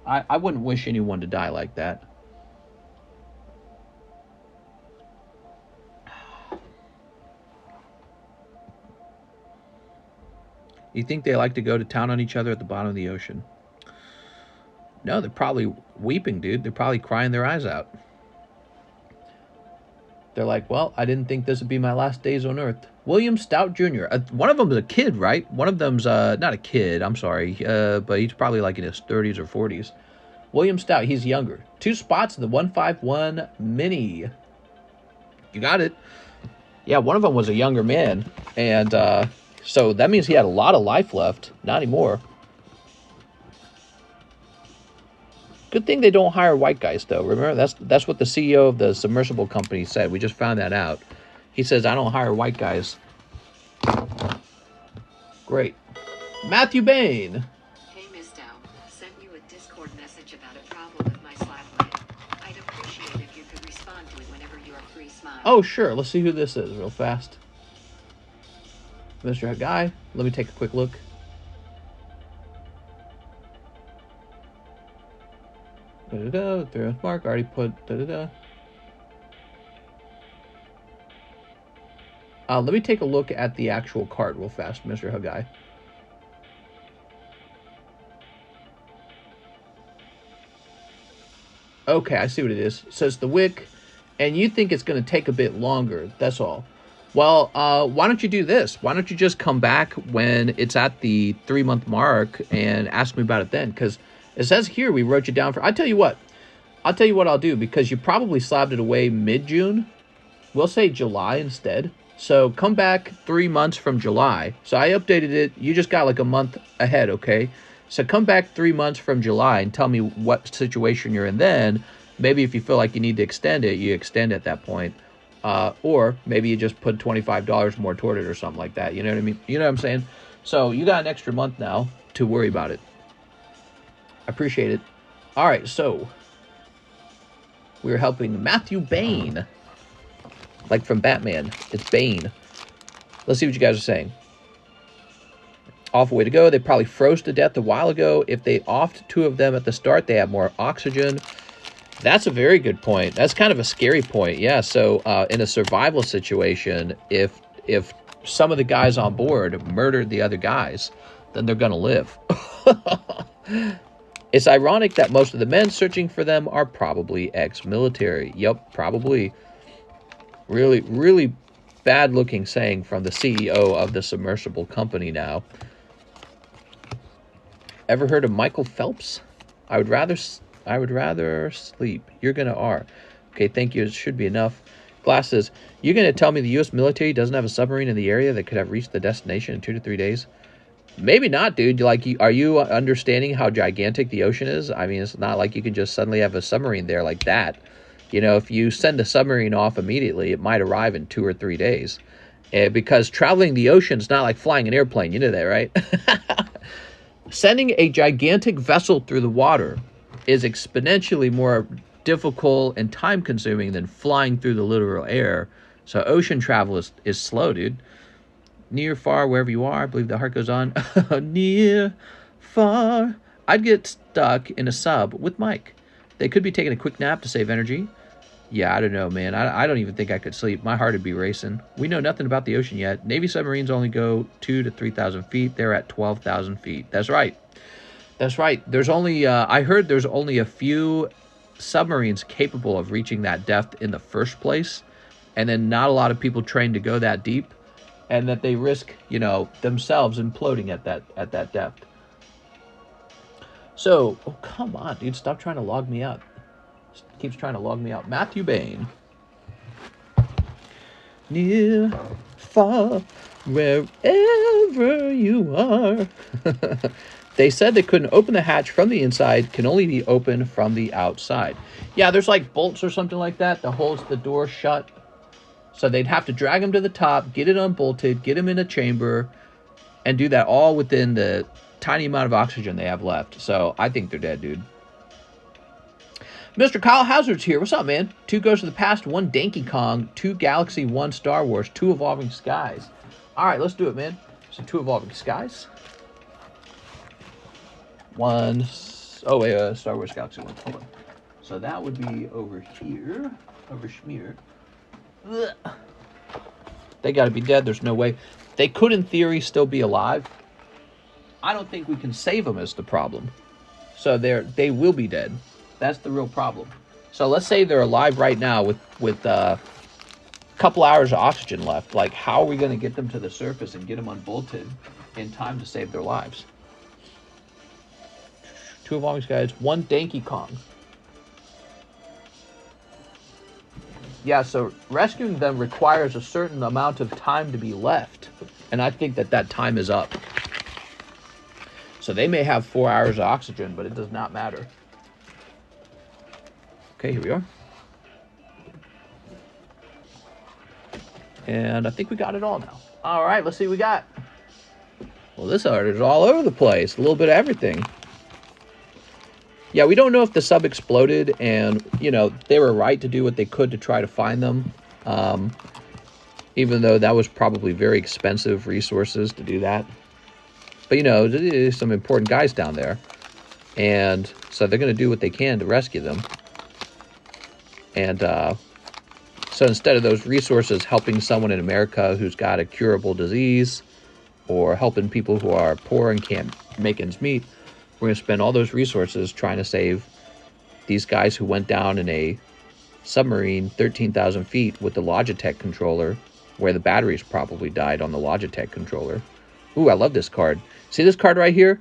I wouldn't wish anyone to die like that. You think they like to go to town on each other at the bottom of the ocean? No, they're probably weeping, dude. They're probably crying their eyes out. They're like, well, I didn't think this would be my last days on Earth. William Stout Jr. One of them is a kid, right? One of them's not a kid, I'm sorry. But he's probably like in his 30s or 40s. William Stout, he's younger. 2 spots in the 151 Mini. You got it. Yeah, one of them was a younger man. And so that means he had a lot of life left. Not anymore. Good thing they don't hire white guys, though. Remember, that's what the CEO of the submersible company said. We just found that out. He says, I don't hire white guys. Great. Matthew Bain. Hey, Miss Dow. Sent you a Discord message about a problem with my slab. I'd appreciate if you could respond to it whenever you are free. Smile. Oh, sure. Let's see who this is real fast. Mr. Guy. Let me take a quick look. Da-da-da, there's Mark, already put da-da-da. Let me take a look at the actual card real fast, Mr. Hagai. Okay, I see what it is. It says the wick, and you think it's going to take a bit longer, that's all. Well, why don't you do this? Why don't you just come back when it's at the 3-month mark and ask me about it then? Because it says here we wrote you down for... I'll tell you what I'll do, because you probably slabbed it away mid-June. We'll say July instead. So come back 3 months from July. So I updated it. You just got like a month ahead, okay? So come back 3 months from July and tell me what situation you're in then. maybe if you feel like you need to extend it, you extend at that point. Or maybe you just put $25 more toward it or something like that. You know what I mean? You know what I'm saying? So you got an extra month now to worry about it. I appreciate it. All right, so we're helping Matthew Bane. Like from Batman, it's Bane. Let's see what you guys are saying. Awful way to go. They probably froze to death a while ago. If they offed 2 of them at the start, they have more oxygen. That's a very good point. That's kind of a scary point. Yeah, so in a survival situation, if some of the guys on board murdered the other guys, then they're going to live. It's ironic that most of the men searching for them are probably ex-military. Yep, probably. Really, really bad-looking saying from the CEO of the submersible company now. Ever heard of Michael Phelps? I would rather sleep. You're gonna are. Okay, thank you. It should be enough. Glasses. You're gonna tell me the U.S. military doesn't have a submarine in the area that could have reached the destination in 2 to 3 days? Maybe not, dude. Like, are you understanding how gigantic the ocean is? I mean, it's not like you can just suddenly have a submarine there like that. You know, if you send a submarine off immediately, it might arrive in 2 or 3 days. Because traveling the ocean is not like flying an airplane. You know that, right? Sending a gigantic vessel through the water is exponentially more difficult and time-consuming than flying through the literal air. So ocean travel is slow, dude. Near, far, wherever you are, I believe the heart goes on. Near, far. I'd get stuck in a sub with Mike. They could be taking a quick nap to save energy. Yeah, I don't know, man. I don't even think I could sleep. My heart would be racing. We know nothing about the ocean yet. Navy submarines only go 2,000 to 3,000 feet. They're at 12,000 feet. That's right. That's right. There's only, I heard there's only a few submarines capable of reaching that depth in the first place. And then not a lot of people trained to go that deep. And that they risk, you know, themselves imploding at that depth. So, oh, come on, dude. Stop trying to log me out. Keeps trying to log me out. Matthew Bane. Near, far, wherever you are. They said they couldn't open the hatch from the inside, can only be opened from the outside. Yeah, there's like bolts or something like that that holds the door shut. So they'd have to drag him to the top, get it unbolted, get him in a chamber, and do that all within the tiny amount of oxygen they have left. So I think they're dead, dude. Mr. Kyle Hazard's here. What's up, man? 2 Goes to the Past, 1 Donkey Kong, 2 Galaxy, 1 Star Wars, 2 Evolving Skies. All right, let's do it, man. So 2 Evolving Skies. 1... Oh, wait, Star Wars Galaxy 1. Hold on. So that would be over here. Over Schmear. Ugh. They got to be dead. There's no way. They could, in theory, still be alive. I don't think we can save them is the problem. So they will be dead. That's the real problem. So let's say they're alive right now with a couple hours of oxygen left. Like, how are we going to get them to the surface and get them unbolted in time to save their lives? 2 Evolving Skies, 1 Donkey Kong. Yeah, so rescuing them requires a certain amount of time to be left. And I think that time is up. So they may have 4 hours of oxygen, but it does not matter. Okay, here we are. And I think we got it all now. All right, let's see what we got. Well, this art is all over the place. A little bit of everything. Yeah, we don't know if the sub exploded and, you know, they were right to do what they could to try to find them. Even though that was probably very expensive resources to do that. But, you know, there's some important guys down there. And so they're going to do what they can to rescue them. And so instead of those resources helping someone in America who's got a curable disease or helping people who are poor and can't make ends meet, we're going to spend all those resources trying to save these guys who went down in a submarine 13,000 feet with the Logitech controller, where the batteries probably died on the Logitech controller. Ooh, I love this card. See this card right here?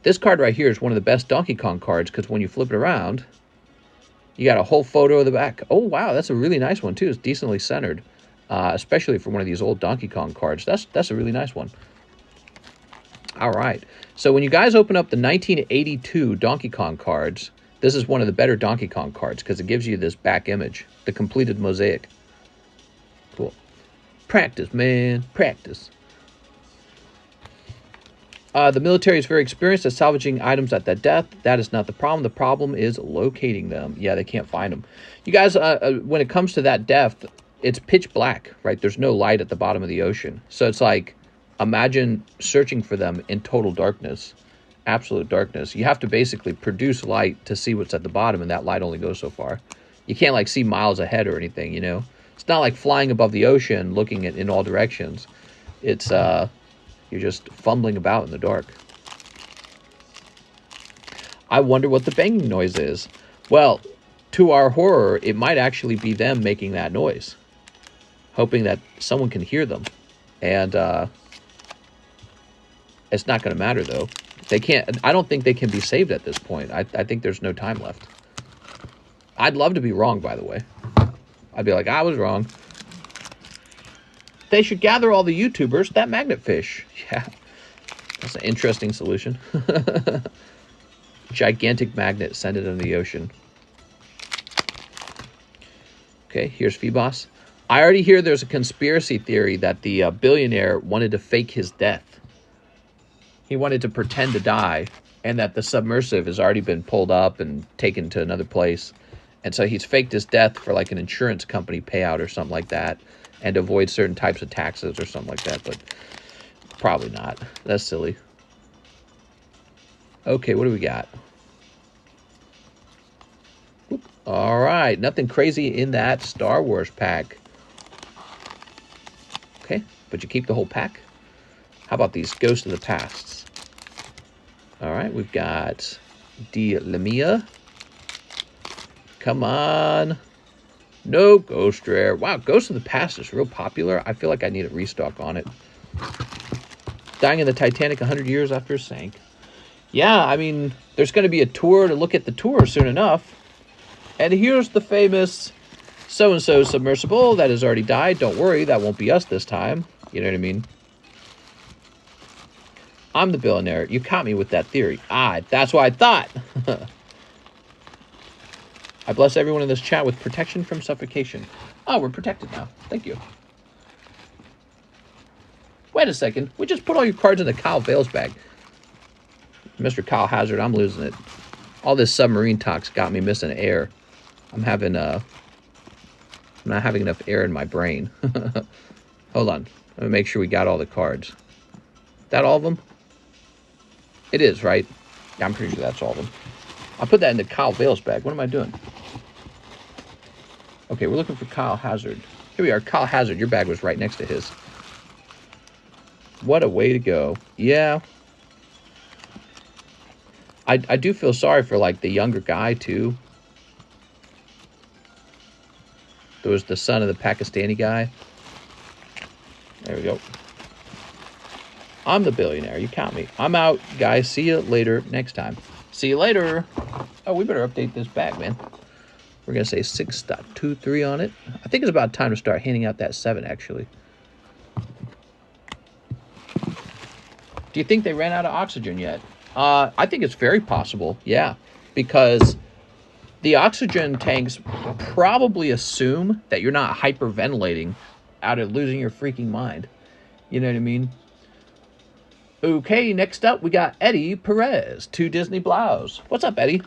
This card right here is one of the best Donkey Kong cards because when you flip it around, you got a whole photo of the back. Oh, wow, that's a really nice one, too. It's decently centered, especially for one of these old Donkey Kong cards. That's a really nice one. All right. So when you guys open up the 1982 Donkey Kong cards, This is one of the better Donkey Kong cards because it gives you this back image, the completed mosaic. Cool. Practice, man. Practice. The military is very experienced at salvaging items at that depth. That is not the problem. The problem is locating them. Yeah, they can't find them. You guys, when it comes to that depth, it's pitch black, right? There's no light at the bottom of the ocean. So it's like, imagine searching for them in total darkness. Absolute darkness. You have to basically produce light to see what's at the bottom, and that light only goes so far. You can't, like, see miles ahead or anything, you know? It's not like flying above the ocean looking in all directions. It's, you're just fumbling about in the dark. I wonder what the banging noise is. Well, to our horror, it might actually be them making that noise. Hoping that someone can hear them. And it's not going to matter, though. They can't. I don't think they can be saved at this point. I think there's no time left. I'd love to be wrong, by the way. I'd be like, I was wrong. They should gather all the YouTubers, that magnet fish. Yeah, that's an interesting solution. Gigantic magnet, send it into the ocean. Okay, here's Phoebos. I already hear there's a conspiracy theory that the billionaire wanted to fake his death. He wanted to pretend to die, and that the submersive has already been pulled up and taken to another place. And so he's faked his death for like an insurance company payout or something like that, and avoid certain types of taxes or something like that, but probably not. That's silly. Okay, what do we got? Whoop. All right, nothing crazy in that Star Wars pack. Okay, but you keep the whole pack? How about these Ghosts of the Pasts? All right, we've got D. Lamia. Come on. No Ghost Rare. Wow, Ghost of the Past is real popular. I feel like I need a restock on it. Dying in the Titanic 100 years after it sank. Yeah, I mean, there's going to be a tour to look at the tour soon enough. And here's the famous so-and-so submersible that has already died. Don't worry, that won't be us this time. You know what I mean? I'm the billionaire. You caught me with that theory. Ah, that's what I thought. I bless everyone in this chat with protection from suffocation. Oh, we're protected now. Thank you. Wait a second. We just put all your cards in the Kyle Vales bag. Mr. Kyle Hazard, I'm losing it. All this submarine talk's got me missing air. I'm not having enough air in my brain. Hold on. Let me make sure we got all the cards. That all of them? It is, right? Yeah, I'm pretty sure that's all of them. I'll put that in the Kyle Vales bag. What am I doing? Okay, we're looking for Kyle Hazard. Here we are. Kyle Hazard, your bag was right next to his. What a way to go. Yeah. I do feel sorry for, like, the younger guy, too. There was the son of the Pakistani guy. There we go. I'm the billionaire. You count me. I'm out, guys. See you later next time. See you later. Oh, we better update this bag, man. We're going to say 6.23 on it. I think it's about time to start handing out that 7, actually. Do you think they ran out of oxygen yet? I think it's very possible, yeah. Because the oxygen tanks probably assume that you're not hyperventilating out of losing your freaking mind. You know what I mean? Okay, next up, we got Eddie Perez, 2 Disney Blouse. What's up, Eddie?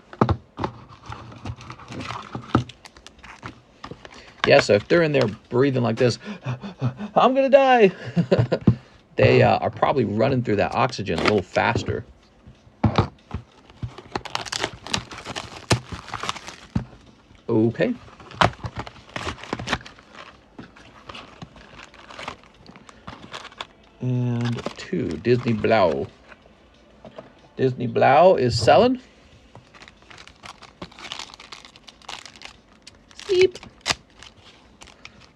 Yeah, so if they're in there breathing like this, I'm going to die. They are probably running through that oxygen a little faster. Okay. And 2, Disney Blau. Disney Blau is selling. Beep.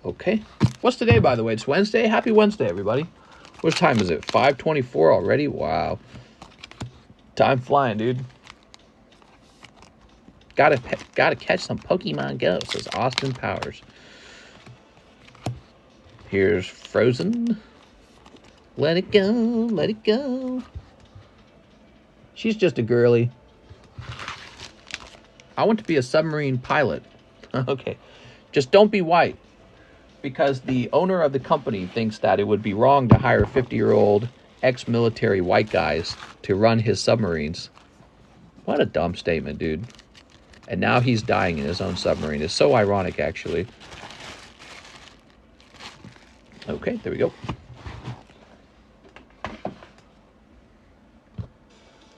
Okay. What's today, by the way? It's Wednesday. Happy Wednesday, everybody. What time is it? 5:24 already? Wow. Time flying, dude. Gotta catch some Pokemon Go, says Austin Powers. Here's Frozen. Let it go, let it go. She's just a girly. I want to be a submarine pilot. Okay. Just don't be white. Because the owner of the company thinks that it would be wrong to hire 50-year-old ex-military white guys to run his submarines. What a dumb statement, dude. And now he's dying in his own submarine. It's so ironic, actually. Okay, there we go.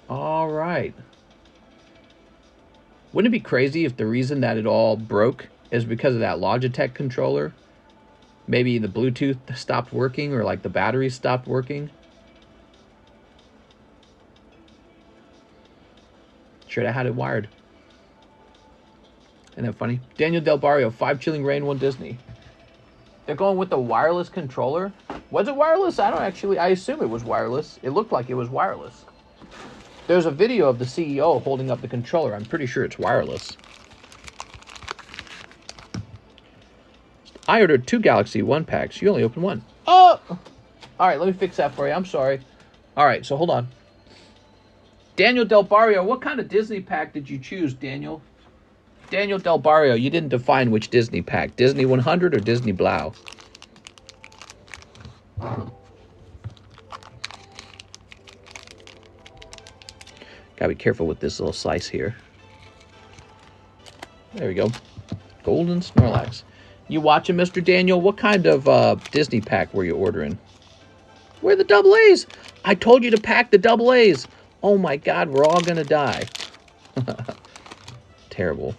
All right. Wouldn't it be crazy if the reason that it all broke is because of that Logitech controller? Maybe the Bluetooth stopped working, or like the batteries stopped working. Should have had it wired. Isn't that funny? Daniel Del Barrio, 5 Chilling Rain, 1 Disney. They're going with the wireless controller. Was it wireless? I assume it was wireless. It looked like it was wireless. There's a video of the CEO holding up the controller. I'm pretty sure it's wireless. I ordered 2 Galaxy 1 packs. You only opened 1. Oh! All right, let me fix that for you. I'm sorry. All right, so hold on. Daniel Del Barrio, what kind of Disney pack did you choose, Daniel? Daniel Del Barrio, you didn't define which Disney pack. Disney 100 or Disney Blau? Gotta be careful with this little slice here. There we go. Golden Snorlax. You watching, Mr. Daniel? What kind of Disney pack were you ordering? Where are the double A's? I told you to pack the double A's. Oh my God, we're all gonna die. Terrible.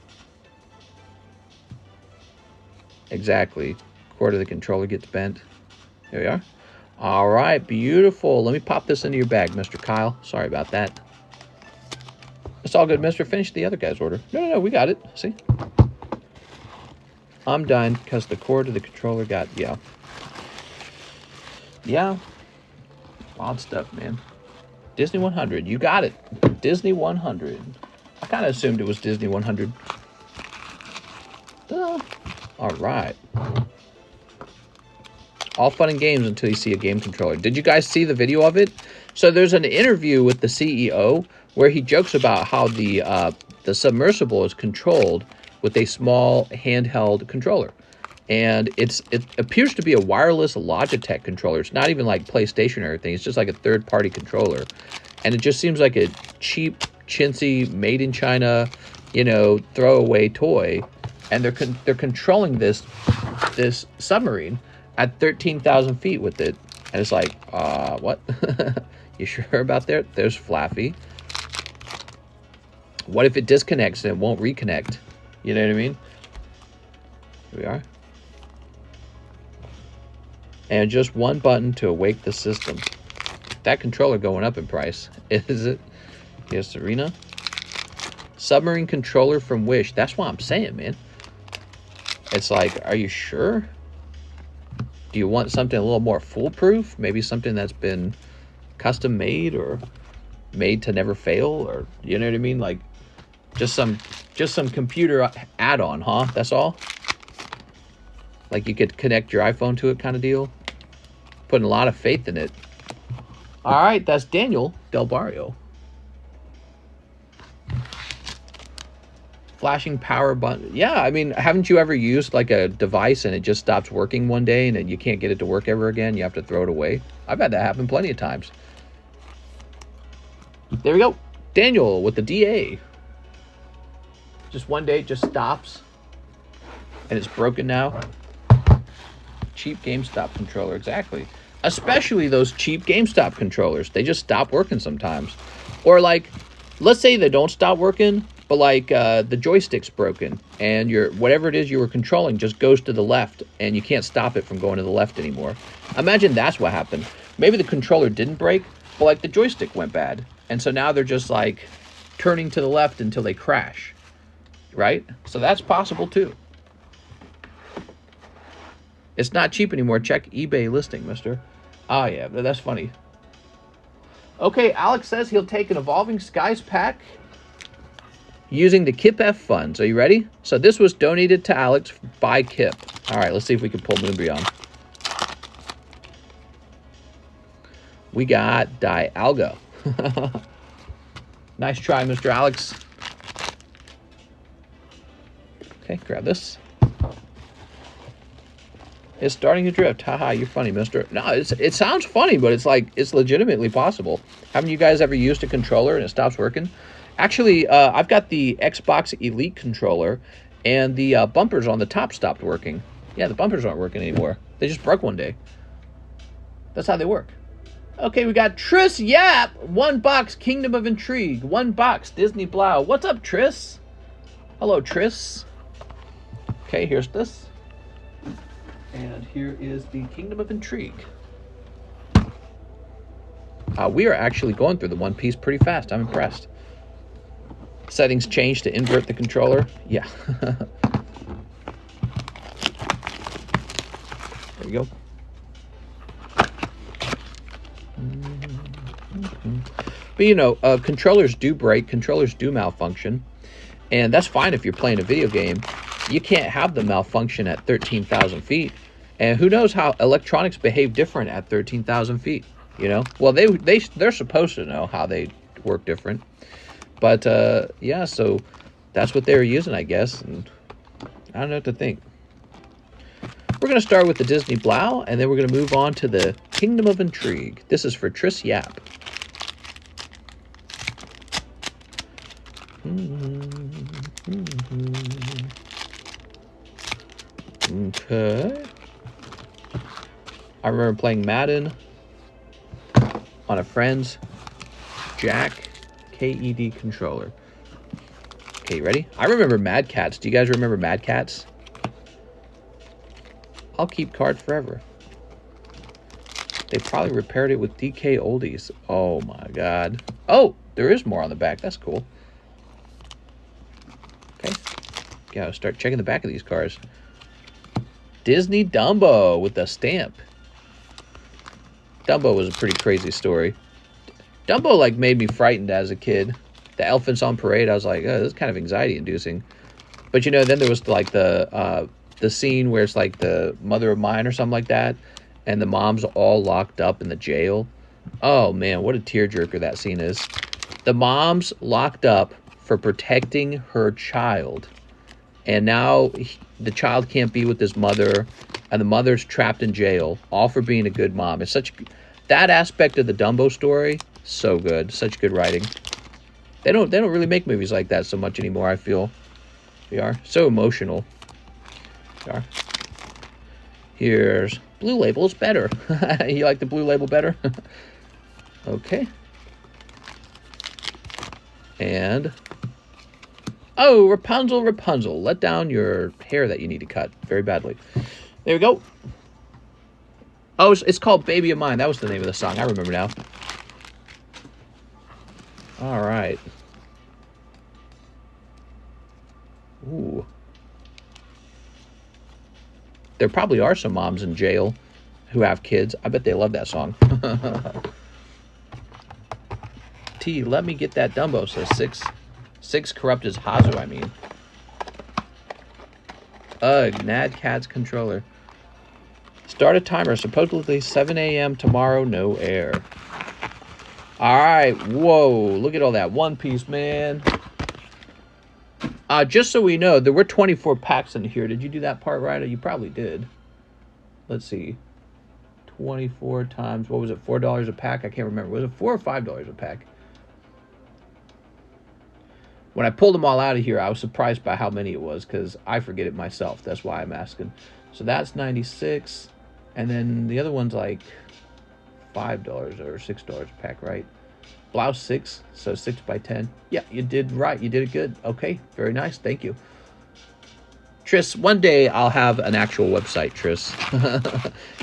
Exactly. Cord of the controller gets bent. There we are. All right, beautiful. Let me pop this into your bag, Mr. Kyle. Sorry about that. It's all good, mister. Finish the other guy's order. No, we got it. See? I'm done because the cord of the controller got, yeah. Wild stuff, man. Disney 100. You got it. Disney 100. I kind of assumed it was Disney 100. All right. All fun and games until you see a game controller. Did you guys see the video of it? So there's an interview with the CEO where he jokes about how the submersible is controlled with a small handheld controller. And it appears to be a wireless Logitech controller. It's not even like PlayStation or anything. It's just like a third-party controller. And it just seems like a cheap, chintzy, made in China, throwaway toy. And they're controlling this submarine at 13,000 feet with it. And it's like, what? You sure about that? There's Flaffy. What if it disconnects and it won't reconnect? You know what I mean? Here we are. And just one button to awake the system. That controller going up in price. Is it? Yes, Serena. Submarine controller from Wish. That's what I'm saying, man. It's like, are you sure? Do you want something a little more foolproof? Maybe something that's been custom made or made to never fail, or you know what I mean? Like just some computer add-on, huh? That's all? Like you could connect your iPhone to it kind of deal? Putting a lot of faith in it. All right, that's Daniel Del Barrio. Flashing power button. Yeah, I mean, haven't you ever used like a device and it just stops working one day and then you can't get it to work ever again? You have to throw it away. I've had that happen plenty of times. There we go. Daniel with the DA. Just one day it just stops and it's broken now. Cheap GameStop controller, exactly. Especially those cheap GameStop controllers. They just stop working sometimes. Or like, let's say they don't stop working, but like the joystick's broken and whatever it is you were controlling just goes to the left and you can't stop it from going to the left anymore. Imagine that's what happened. Maybe the controller didn't break, but like the joystick went bad. And so now they're just like turning to the left until they crash, right? So that's possible too. It's not cheap anymore. Check eBay listing, mister. Oh yeah, that's funny. Okay, Alex says he'll take an Evolving Skies pack using the Kip F funds. Are you ready? So this was donated to Alex by Kip. All right, let's see if we can pull Moonbreon. We got Dialga. Nice try, Mr. Alex. Okay, grab this. It's starting to drift. Haha, you're funny, mister. No, it sounds funny, but it's like, it's legitimately possible. Haven't you guys ever used a controller and it stops working? Actually, I've got the Xbox Elite controller, and the bumpers on the top stopped working. Yeah, the bumpers aren't working anymore. They just broke one day. That's how they work. Okay, we got Tris Yap. $1, Kingdom of Intrigue. $1, Disney Blau. What's up, Tris? Hello, Tris. Okay, here's this. And here is the Kingdom of Intrigue. We are actually going through the One Piece pretty fast. I'm impressed. Settings changed to invert the controller. Yeah. There we go. But you know, controllers do break, controllers do malfunction, and that's fine if you're playing a video game. You can't have the malfunction at 13,000 feet, and who knows how electronics behave different at 13,000 feet, you know? Well, they're supposed to know how they work different, but yeah, so that's what they were using, I guess, and I don't know what to think. We're going to start with the Disney Blau, and then we're going to move on to the Kingdom of Intrigue. This is for Tris Yap. Okay. I remember playing Madden on a friend's Jack KED controller. Okay, you ready? I remember Mad Cats. Do you guys remember Mad Cats? I'll keep card forever. They probably repaired it with DK Oldies. Oh my god. Oh, there is more on the back. That's cool. Okay. Gotta start checking the back of these cars. Disney Dumbo with the stamp. Dumbo was a pretty crazy story. Dumbo like made me frightened as a kid. The elephants on parade, I was like, oh, this is kind of anxiety inducing. But you know, then there was like the scene where it's like the mother of mine or something like that, and the mom's all locked up in the jail. Oh man, what a tearjerker that scene is. The mom's locked up for protecting her child, and now the child can't be with his mother, and the mother's trapped in jail, all for being a good mom. It's such that aspect of the Dumbo story, so good, such good writing. They don't really make movies like that so much anymore, I feel. They are so emotional. Here's Blue Label's better. You like the Blue Label better? Okay. And oh, Rapunzel, Rapunzel, let down your hair that you need to cut very badly. There we go. Oh, it's called Baby of Mine. That was the name of the song. I remember now. All right. Ooh. There probably are some moms in jail who have kids. I bet they love that song. T, let me get that Dumbo, says six corrupt as Hazu, I mean. Ugh, Nad Cat's controller. Start a timer, supposedly 7 a.m. tomorrow, no air. Alright, whoa, look at all that One Piece, man. Just so we know, there were 24 packs in here. Did you do that part right? You probably did. Let's see. 24 times, what was it, $4 a pack? I can't remember. Was it $4 or $5 a pack? When I pulled them all out of here, I was surprised by how many it was, because I forget it myself. That's why I'm asking. So that's 96. And then the other one's like $5 or $6 a pack, right? Blouse 6, so 6 by 10. Yeah, you did right. You did it good. Okay, very nice. Thank you. Tris, one day I'll have an actual website, Tris.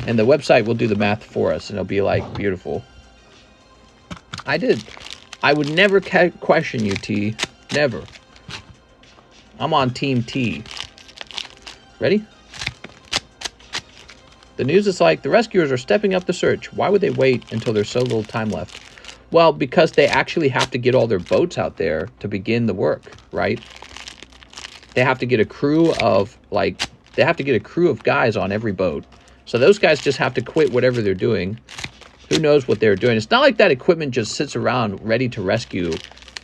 And the website will do the math for us, and it'll be like beautiful. I would never question you, T. Never. I'm on Team T. Ready? The news is like, the rescuers are stepping up the search. Why would they wait until there's so little time left? Well, because they actually have to get all their boats out there to begin the work, right? They have to get a crew of, guys on every boat. So those guys just have to quit whatever they're doing. Who knows what they're doing? It's not like that equipment just sits around ready to rescue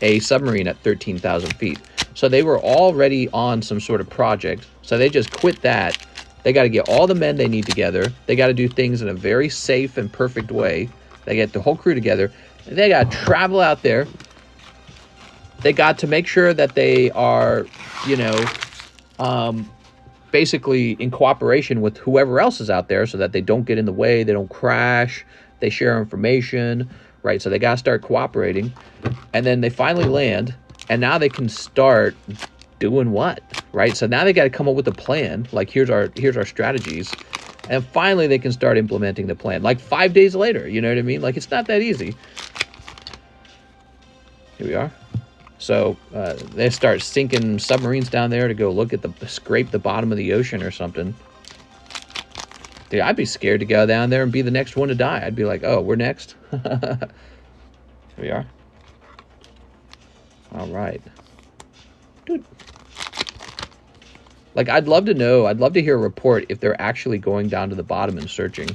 a submarine at 13,000 feet. So they were already on some sort of project. So they just quit that. They got to get all the men they need together. They got to do things in a very safe and perfect way. They get the whole crew together. They got to travel out there. They got to make sure that they are, you know, basically in cooperation with whoever else is out there so that they don't get in the way, they don't crash, they share information, right? So they got to start cooperating. And then they finally land, and now they can start doing what, right? So now they got to come up with a plan. Like, here's our strategies. And finally they can start implementing the plan. Like 5 days later, you know what I mean? Like, it's not that easy. Here we are. So they start sinking submarines down there to go look at scrape the bottom of the ocean or something. Dude, I'd be scared to go down there and be the next one to die. I'd be like, oh, we're next. Here we are. All right. Dude. Like, I'd love to know, I'd love to hear a report if they're actually going down to the bottom and searching.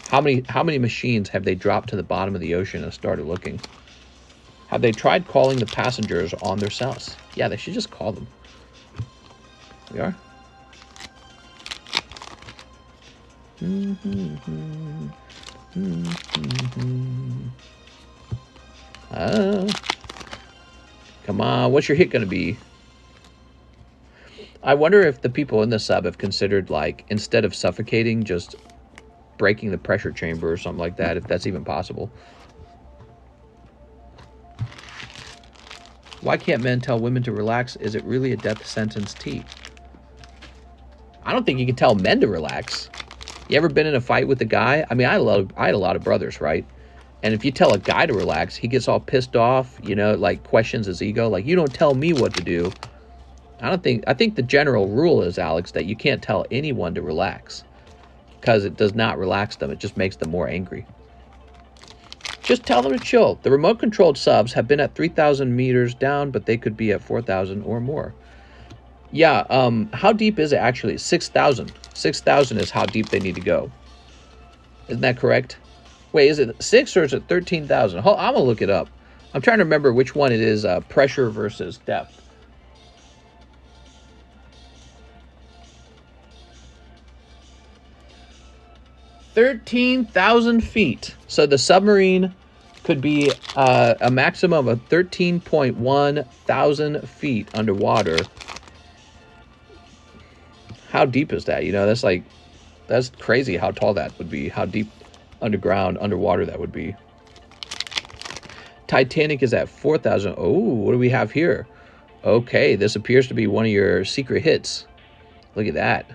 How many machines have they dropped to the bottom of the ocean and started looking? Have they tried calling the passengers on their cells? Yeah, they should just call them. Here we are. Come on, what's your hit going to be? I wonder if the people in the sub have considered, like, instead of suffocating, just breaking the pressure chamber or something like that, if that's even possible. Why can't men tell women to relax? Is it really a death sentence, T? I don't think you can tell men to relax. You ever been in a fight with a guy? I mean, I had a lot of brothers, right? And if you tell a guy to relax, he gets all pissed off, you know, like questions his ego. Like, you don't tell me what to do. I think the general rule is, Alex, that you can't tell anyone to relax. Because it does not relax them. It just makes them more angry. Just tell them to chill. The remote-controlled subs have been at 3,000 meters down, but they could be at 4,000 or more. Yeah, how deep is it actually? 6,000. 6,000 is how deep they need to go. Isn't that correct? Wait, is it 6 or is it 13,000? I'm going to look it up. I'm trying to remember which one it is, pressure versus depth. $13,000 feet. So the submarine could be a maximum of 13.1 thousand feet underwater. How deep is that? You know, that's crazy how tall that would be. How deep underwater that would be. Titanic is at 4,000. Oh, what do we have here? Okay, this appears to be one of your secret hits. Look at that.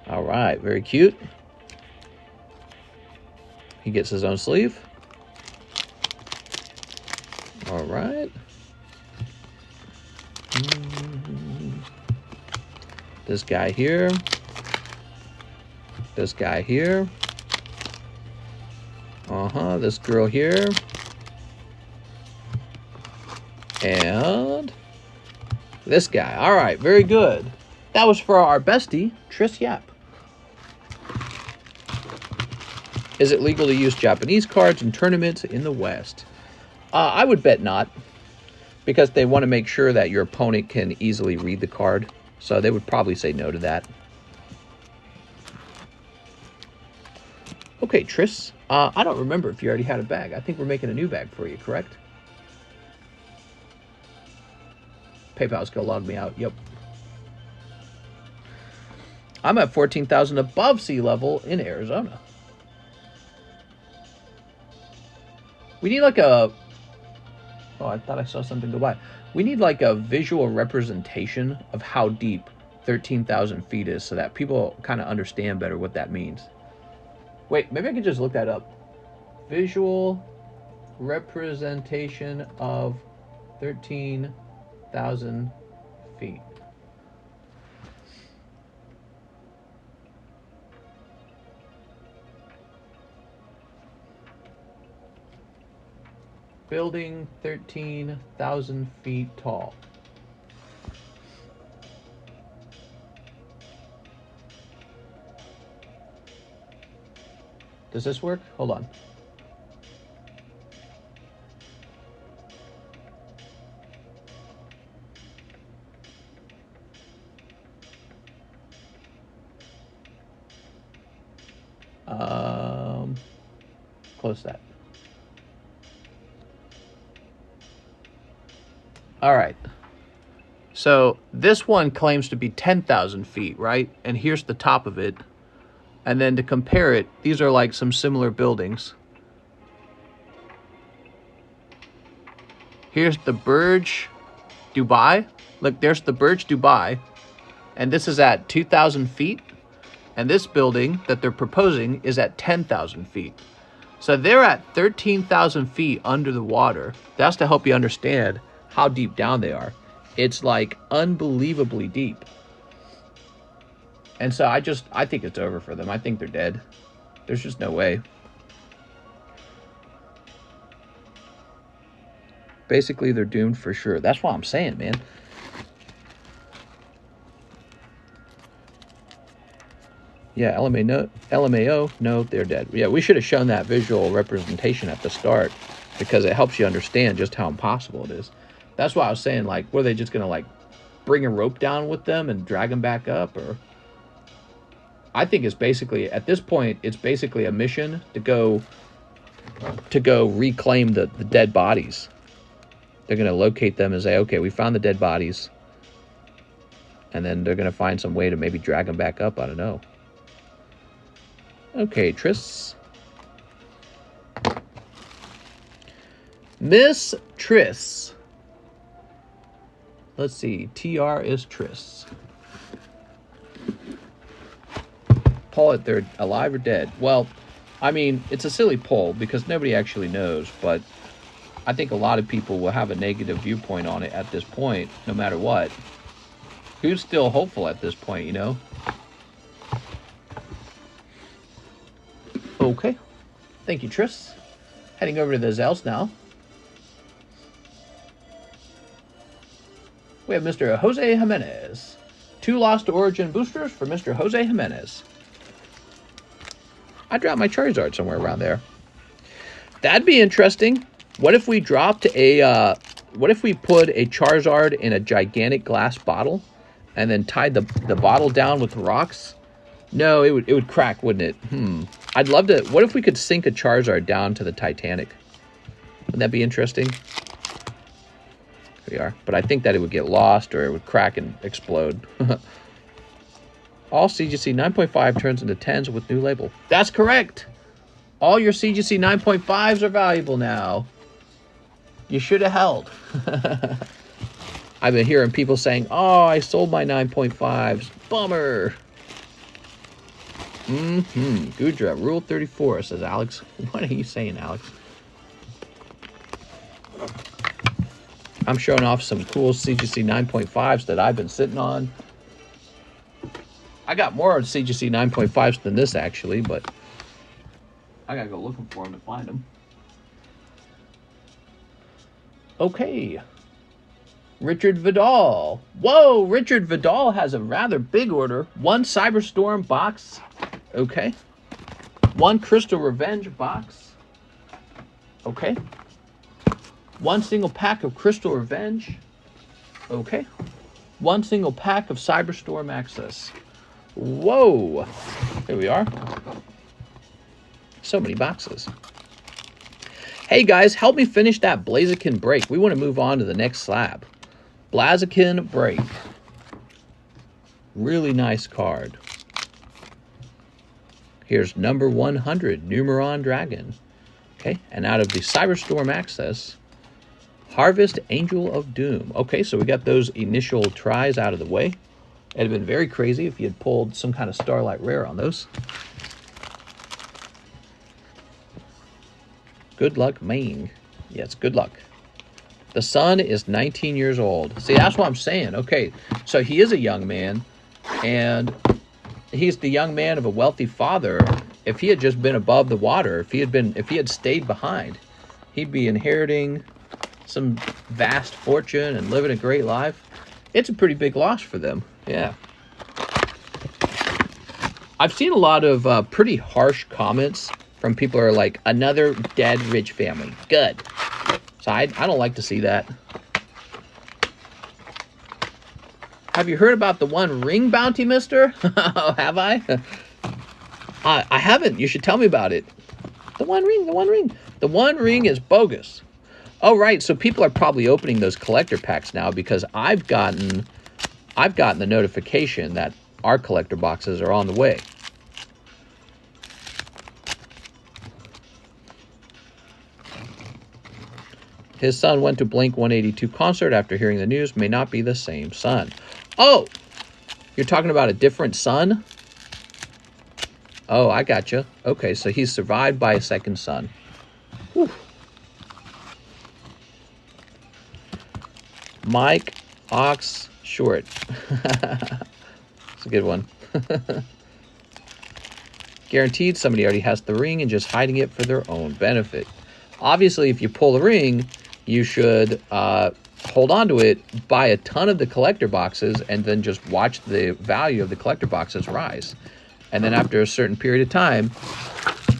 All right, very cute. He gets his own sleeve. All right. This guy here. This guy here. This girl here. And this guy. All right, very good. That was for our bestie, Tris Yap. Is it legal to use Japanese cards in tournaments in the West? I would bet not, because they want to make sure that your opponent can easily read the card. So they would probably say no to that. Okay, Tris. I don't remember if you already had a bag. I think we're making a new bag for you, correct? PayPal's gonna log me out. Yep. I'm at 14,000 above sea level in Arizona. We need like a... Oh, I thought I saw something go by. We need like a visual representation of how deep 13,000 feet is so that people kind of understand better what that means. Wait, maybe I could just look that up. Visual representation of 13,000 feet. Building 13,000 feet tall. Does this work? Hold on. Close that. All right. So this one claims to be 10,000 feet, right? And here's the top of it. And then to compare it, these are like some similar buildings. Here's the Burj Dubai. Look, there's the Burj Dubai. And this is at 2,000 feet. And this building that they're proposing is at 10,000 feet. So they're at 13,000 feet under the water. That's to help you understand how deep down they are. It's like unbelievably deep. And so I think it's over for them. I think they're dead. There's just no way. Basically, they're doomed for sure. That's what I'm saying, man. Yeah, LMAO, no, they're dead. Yeah, we should have shown that visual representation at the start because it helps you understand just how impossible it is. That's why I was saying, like, were they just going to, like, bring a rope down with them and drag them back up? Or I think it's basically, at this point, it's basically a mission to go reclaim the dead bodies. They're going to locate them and say, okay, we found the dead bodies. And then they're going to find some way to maybe drag them back up. I don't know. Okay, Triss. Miss Triss. Let's see. TR is Triss. Poll it, they're alive or dead. Well, I mean, it's a silly poll because nobody actually knows, but I think a lot of people will have a negative viewpoint on it at this point, no matter what. Who's still hopeful at this point, you know? Okay. Thank you, Triss. Heading over to the ZELLEs now. We have Mr. Jose Jimenez. 2 Lost to Origin boosters for Mr. Jose Jimenez. I dropped my Charizard somewhere around there. That'd be interesting. What if we dropped a... what if we put a Charizard in a gigantic glass bottle and then tied the bottle down with rocks? No, it would crack, wouldn't it? I'd love to... What if we could sink a Charizard down to the Titanic? Wouldn't that be interesting? Here we are. But I think that it would get lost or it would crack and explode. All CGC 9.5 turns into 10's with new label. That's correct! All your CGC 9.5's are valuable now. You should have held. I've been hearing people saying, oh, I sold my 9.5's. Bummer. Gudra, Rule 34, says Alex. What are you saying, Alex? I'm showing off some cool CGC 9.5's that I've been sitting on. I got more CGC 9.5's than this, actually, but I gotta go looking for them to find them. Okay. Richard Vidal. Whoa, Richard Vidal has a rather big order. 1 Cyberstorm box. Okay. 1 Crystal Revenge box. Okay. 1 single pack of Crystal Revenge. Okay. 1 single pack of Cyberstorm Access. Whoa. Here we are. So many boxes. Hey guys, help me finish that BLAZIKEN break. We want to move on to the next slab. BLAZIKEN break. Really nice card. Here's number 100, Numeron Dragon. Okay, and out of the Cyberstorm Access, Harvest Angel of Doom. Okay, so we got those initial tries out of the way. It'd have been very crazy if you had pulled some kind of Starlight Rare on those. Good luck, Maine. Yes, good luck. The son is 19 years old. See, that's what I'm saying. Okay, so he is a young man, and he's the young man of a wealthy father. If he had just been above the water, if he had stayed behind, he'd be inheriting some vast fortune and living a great life. It's a pretty big loss for them. Yeah. I've seen a lot of pretty harsh comments from people who are like, another dead rich family. Good. So I don't like to see that. Have you heard about the 1 ring bounty, mister? Have I? I haven't. You should tell me about it. The One Ring, the One Ring. The One Ring is bogus. Oh, right. So people are probably opening those collector packs now because I've gotten the notification that our collector boxes are on the way. His son went to Blink-182 concert after hearing the news. May not be the same son. Oh, you're talking about a different son? Oh, I gotcha. Okay, so he's survived by a second son. Whew. Mike Ox Short. It's a good one. Guaranteed somebody already has the ring and just hiding it for their own benefit. Obviously, if you pull the ring, you should hold on to it, buy a ton of the collector boxes, and then just watch the value of the collector boxes rise. And then after a certain period of time,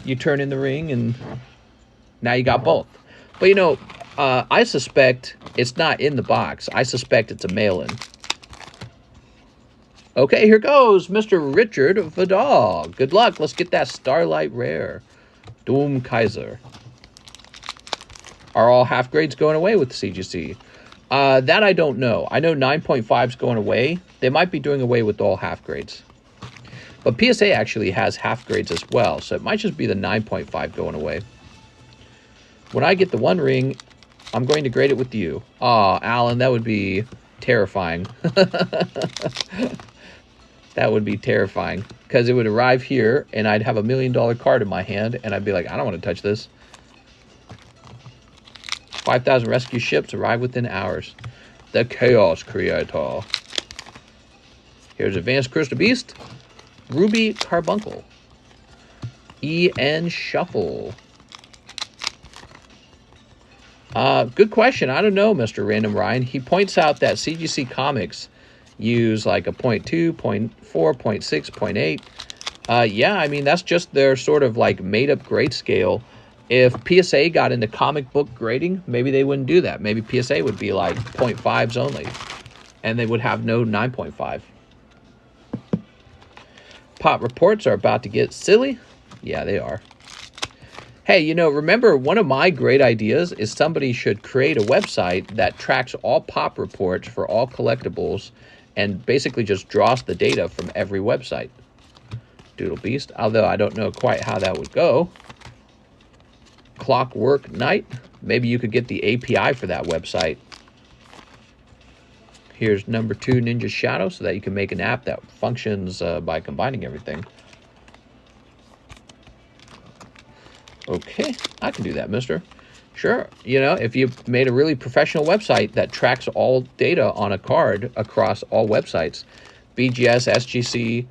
you turn in the ring, and now you got both. But, you know, I suspect it's not in the box. I suspect it's a mail-in. Okay, here goes Mr. Richard Vidal. Good luck. Let's get that Starlight Rare. Doom Kaiser. Are all half grades going away with the CGC? That I don't know. I know 9.5's going away. They might be doing away with all half grades. But PSA actually has half grades as well, so it might just be the 9.5 going away. When I get the One Ring, I'm going to grade it with you. Aw, Alan, that would be terrifying. That would be terrifying. Because it would arrive here, and I'd have $1 million card in my hand, and I'd be like, I don't want to touch this. 5,000 rescue ships arrive within hours. The Chaos Creator. Here's Advanced Crystal Beast. Ruby Carbuncle. EN Shuffle. Good question. I don't know, Mr. Random Ryan. He points out that CGC Comics use like a 0.2, 0.4, 0.6, 0.8. Yeah, I mean, that's just their sort of like made-up grade scale. If PSA got into comic book grading, maybe they wouldn't do that. Maybe PSA would be like 0.5s only, and they would have no 9.5. Pop reports are about to get silly. Yeah, they are. Hey, you know, remember, one of my great ideas is somebody should create a website that tracks all pop reports for all collectibles and basically just draws the data from every website. Doodle Beast, although I don't know quite how that would go. Clockwork Knight, maybe you could get the API for that website. Here's number 2 Ninja Shadow, so that you can make an app that functions by combining everything. Okay, I can do that, mister. Sure, you know, if you made a really professional website that tracks all data on a card across all websites, BGS, SGC,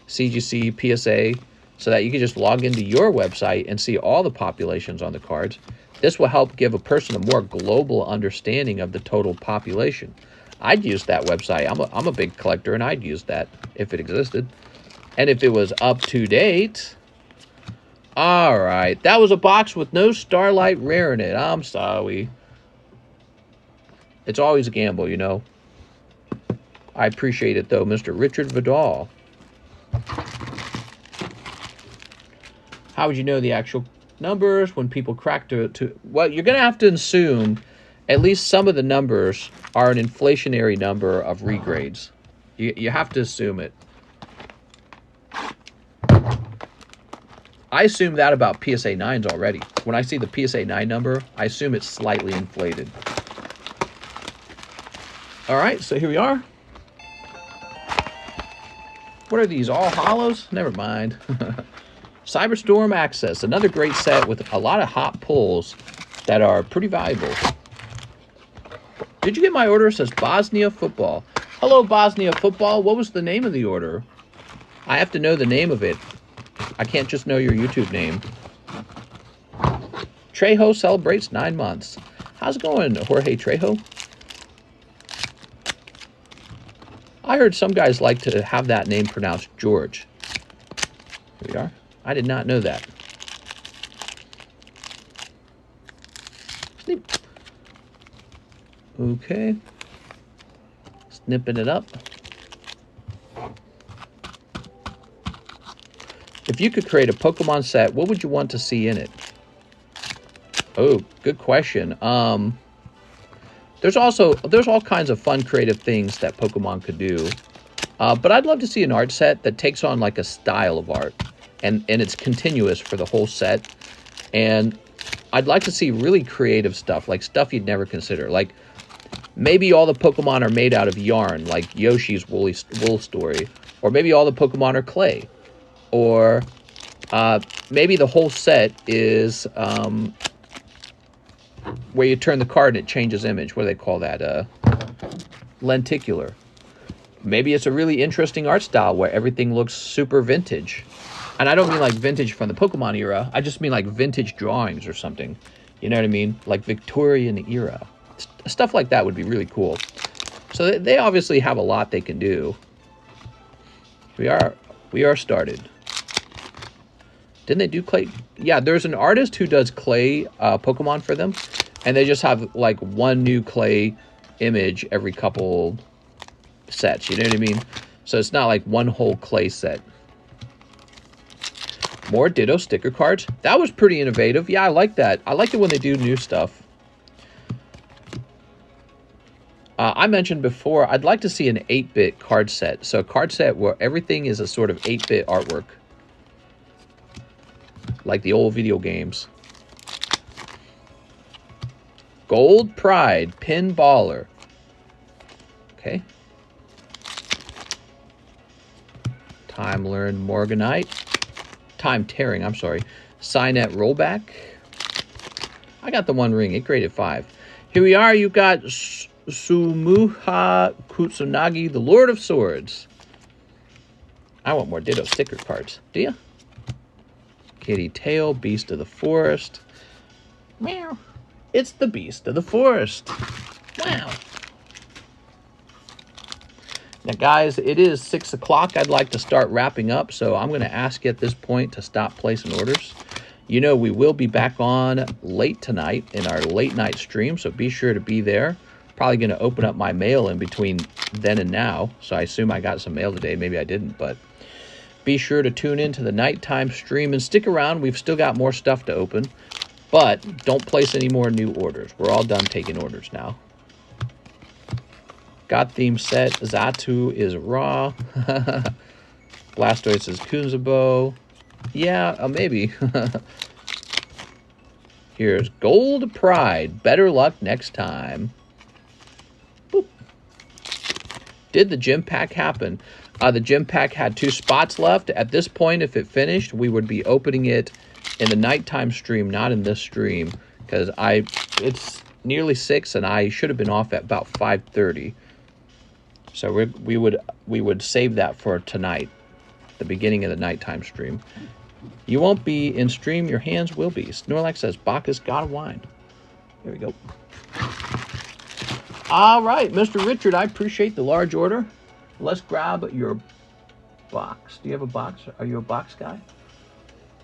CGC, PSA, so that you can just log into your website and see all the populations on the cards. This will help give a person a more global understanding of the total population. I'd use that website. I'm a big collector, and I'd use that if it existed. And if it was up to date... All right, that was a box with no Starlight Rare in it. I'm sorry. It's always a gamble, you know. I appreciate it, though, Mr. Richard Vidal. How would you know the actual numbers when people crack to well, you're going to have to assume at least some of the numbers are an inflationary number of regrades. You have to assume it. I assume that about PSA 9s already. When I see the PSA 9 number, I assume it's slightly inflated. All right, so here we are. What are these, all hollows? Never mind. Cyberstorm Access, another great set with a lot of hot pulls that are pretty valuable. Did you get my order? It says Bosnia Football. Hello, Bosnia Football. What was the name of the order? I have to know the name of it. I can't just know your YouTube name. Trejo celebrates 9 months. How's it going, Jorge Trejo? I heard some guys like to have that name pronounced George. Here we are. I did not know that. Snip. Okay. Snipping it up. If you could create a Pokemon set, what would you want to see in it? Oh, good question. There's all kinds of fun creative things that Pokemon could do. But I'd love to see an art set that takes on like a style of art and it's continuous for the whole set. And I'd like to see really creative stuff, like stuff you'd never consider. Like maybe all the Pokemon are made out of yarn, like Yoshi's wool story. Or maybe all the Pokemon are clay. Or maybe the whole set is where you turn the card and it changes image. What do they call that? Lenticular. Maybe it's a really interesting art style where everything looks super vintage. And I don't mean like vintage from the Pokemon era. I just mean like vintage drawings or something. You know what I mean? Like Victorian era. Stuff like that would be really cool. So they obviously have a lot they can do. We are started. Didn't they do clay? Yeah, there's an artist who does clay Pokemon for them. And they just have like one new clay image every couple sets. You know what I mean? So it's not like one whole clay set. More Ditto sticker cards. That was pretty innovative. Yeah, I like that. I like it when they do new stuff. I mentioned before, I'd like to see an 8-bit card set. So a card set where everything is a sort of 8-bit artwork. Like the old video games. Gold Pride Pinballer. Okay. Time Learned Morganite. Time Tearing, I'm sorry. Signet Rollback. I got the One Ring. It graded 5. Here we are. You got Sumuha Kutsunagi, the Lord of Swords. I want more Ditto sticker cards. Do you? Kitty Tail, Beast of the Forest. Meow. It's the Beast of the Forest. Wow. Now, guys, it is 6 o'clock. I'd like to start wrapping up, so I'm going to ask you at this point to stop placing orders. You know, we will be back on late tonight in our late night stream, so be sure to be there. Probably going to open up my mail in between then and now, so I assume I got some mail today. Maybe I didn't, but be sure to tune in to the nighttime stream and stick around. We've still got more stuff to open, but don't place any more new orders. We're all done taking orders now. God theme set. Zatu is raw. Blastoise is Kunzabo. Yeah, maybe. Here's Gold Pride. Better luck next time. Boop. Did the gym pack happen? The gym pack had 2 spots left. At this point, if it finished, we would be opening it in the nighttime stream, not in this stream, because it's nearly 6 and I should have been off at about 5:30. So we would save that for tonight, the beginning of the nighttime stream. You won't be in stream, your hands will be. Snorlax says, Bacchus got a wine. Here we go. All right, Mr. Richard, I appreciate the large order. Let's grab your box. Do you have a box? Are you a box guy?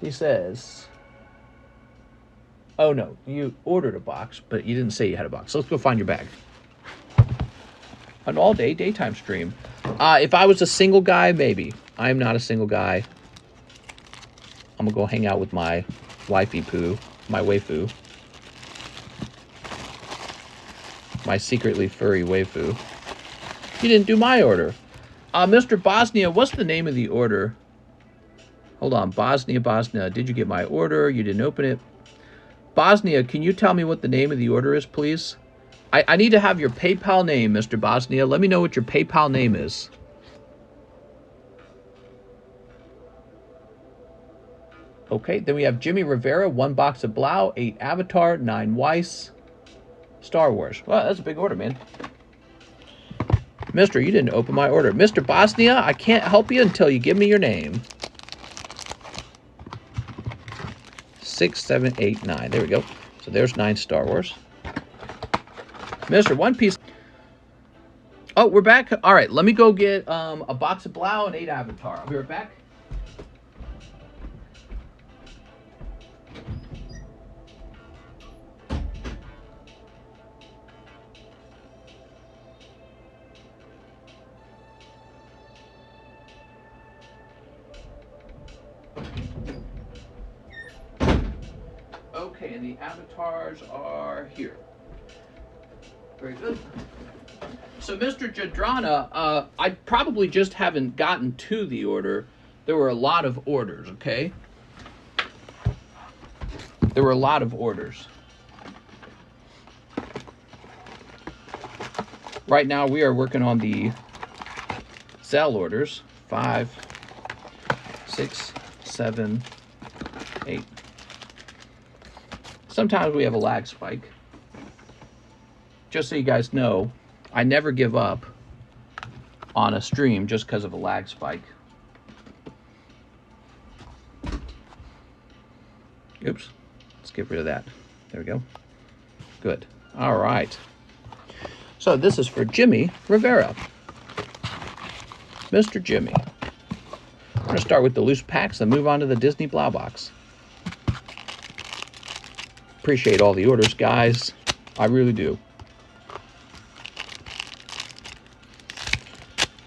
He says, oh no, you ordered a box, but you didn't say you had a box. So let's go find your bag. An all-day daytime stream. If I was a single guy, maybe. I'm not a single guy. I'm gonna go hang out with my wifey poo, my waifu. My secretly furry waifu. You didn't do my order. Mr. Bosnia, what's the name of the order? Hold on, Bosnia, did you get my order? You didn't open it. Bosnia, can you tell me what the name of the order is, please? I need to have your PayPal name, Mr. Bosnia. Let me know what your PayPal name is. Okay, then we have Jimmy Rivera, 1 box of Blau, 8 Avatar, 9 Weiss, Star Wars. Well, that's a big order, man. Mister, you didn't open my order. Mr. Bosnia, I can't help you until you give me your name. 6, 7, 8, 9. There we go. So there's 9 Star Wars. Mr. One Piece. Oh, we're back. All right, let me go get a box of Blau and 8 Avatar. I'll be right back. Okay, and the avatars are here. Very good. So, Mr. Jadrana, I probably just haven't gotten to the order. There were a lot of orders, okay? There were a lot of orders. Right now, we are working on the ZELLE orders. 5, 6, 7, 8. Sometimes we have a lag spike. Just so you guys know, I never give up on a stream just because of a lag spike. Oops. Let's get rid of that. There we go. Good. All right. So this is for Jimmy Rivera. Mr. Jimmy. I'm going to start with the loose packs and move on to the Disney Blau Box. Appreciate all the orders, guys. I really do.